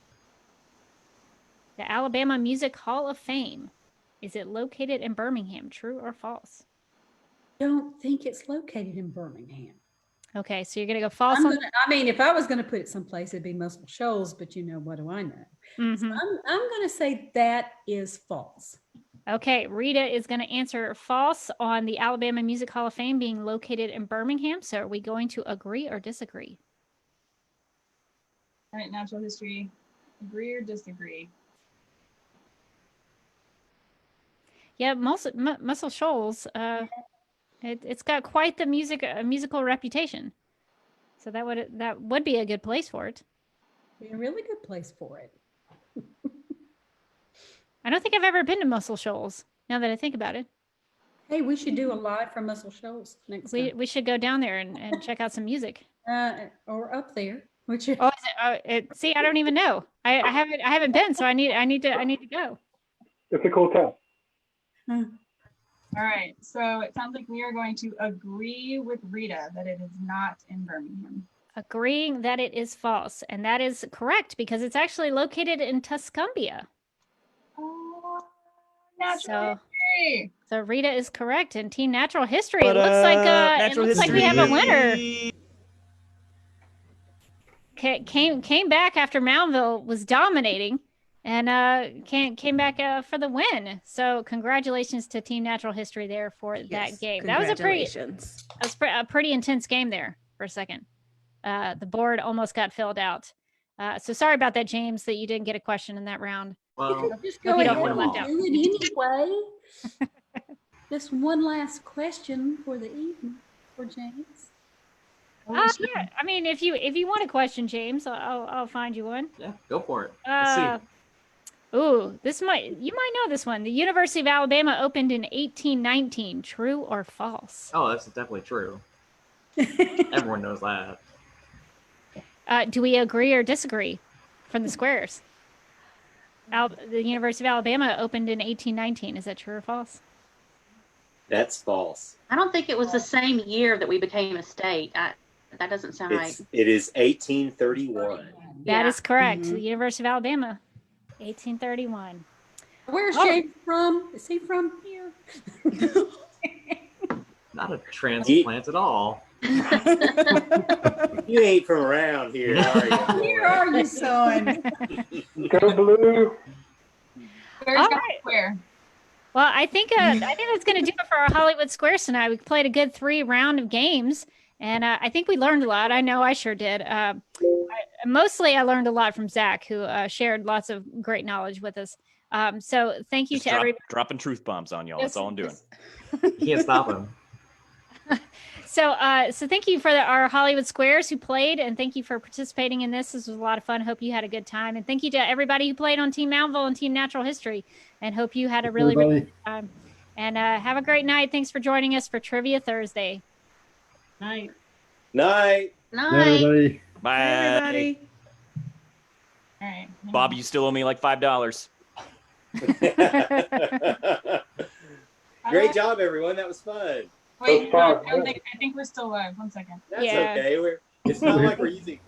S2: The Alabama Music Hall of Fame Is it located in Birmingham? True or false?
S3: Don't think it's located in Birmingham.
S2: Okay, so you're gonna go false.
S3: I mean, if I was gonna put it someplace, it'd be Muscle Shoals, but what do I know?
S2: Mm-hmm.
S3: So I'm gonna say that is false.
S2: Okay, Rita is going to answer false on the Alabama Music Hall of Fame being located in Birmingham. So are we going to agree or disagree?
S1: All right, natural history. Agree or disagree?
S2: Yeah, Muscle Shoals. It's got quite the musical reputation. So that would be a good place for it.
S3: Be a really good place for it.
S2: I don't think I've ever been to Muscle Shoals. Now that I think about it.
S3: Hey, we should do a live from Muscle Shoals next time.
S2: We should go down there and check out some music.
S3: Or up there. Which is
S2: see, I don't even know. I haven't been, so I need to go.
S5: It's a cool town.
S1: All right, so it sounds like we are going to agree with Rita that it is not in Birmingham.
S2: Agreeing that it is false, and that is correct because it's actually located in Tuscumbia.
S1: Natural history.
S2: So Rita is correct, and Team Natural History. It looks like we have a winner. Came back after Moundville was dominating, and came back for the win. So congratulations to Team Natural History there for that game. That was a pretty intense game there for a second. The board almost got filled out. So sorry about that, James, that you didn't get a question in that round.
S3: Well, just go ahead and do it anyway. Just one last question for the evening for James.
S2: Yeah, I mean, if you want a question, James, I'll find you one.
S10: Yeah, go for it. Let's see.
S2: Ooh, you might know this one. The University of Alabama opened in 1819. True or false?
S10: Oh, that's definitely true. Everyone knows that.
S2: Do we agree or disagree from the squares? The University of Alabama opened in 1819. Is that true or false?
S4: That's false.
S9: I don't think it was the same year that we became a state. That doesn't sound right.
S4: It is 1831.
S2: That is correct. The University of Alabama, 1831.
S3: Where's James from? Is he from here?
S10: Not a transplant at all.
S4: You ain't from around here, are you?
S3: Where are you, son?
S5: Go blue.
S1: All right. Where?
S2: Well, I think that's going to do it for our Hollywood Squares tonight. We played a good 3 round of games, and I think we learned a lot. I know I sure did. Mostly, I learned a lot from Zach, who shared lots of great knowledge with us. So thank you to everybody.
S11: Dropping truth bombs on y'all. That's all I'm doing.
S10: You can't stop him.
S2: So thank you for our Hollywood Squares who played, and thank you for participating in this. This was a lot of fun. Hope you had a good time, and thank you to everybody who played on Team Moundville and Team Natural History, and hope you had a really good time. And have a great night. Thanks for joining us for Trivia Thursday.
S3: Night.
S4: Night.
S9: Night.
S8: Everybody.
S11: Bye.
S12: Bye, everybody.
S1: All right.
S11: Bob, you still owe me like $5.
S4: Great job, everyone. That was fun.
S1: Wait, I think we're still live. 1 second.
S4: That's okay. It's not like we're using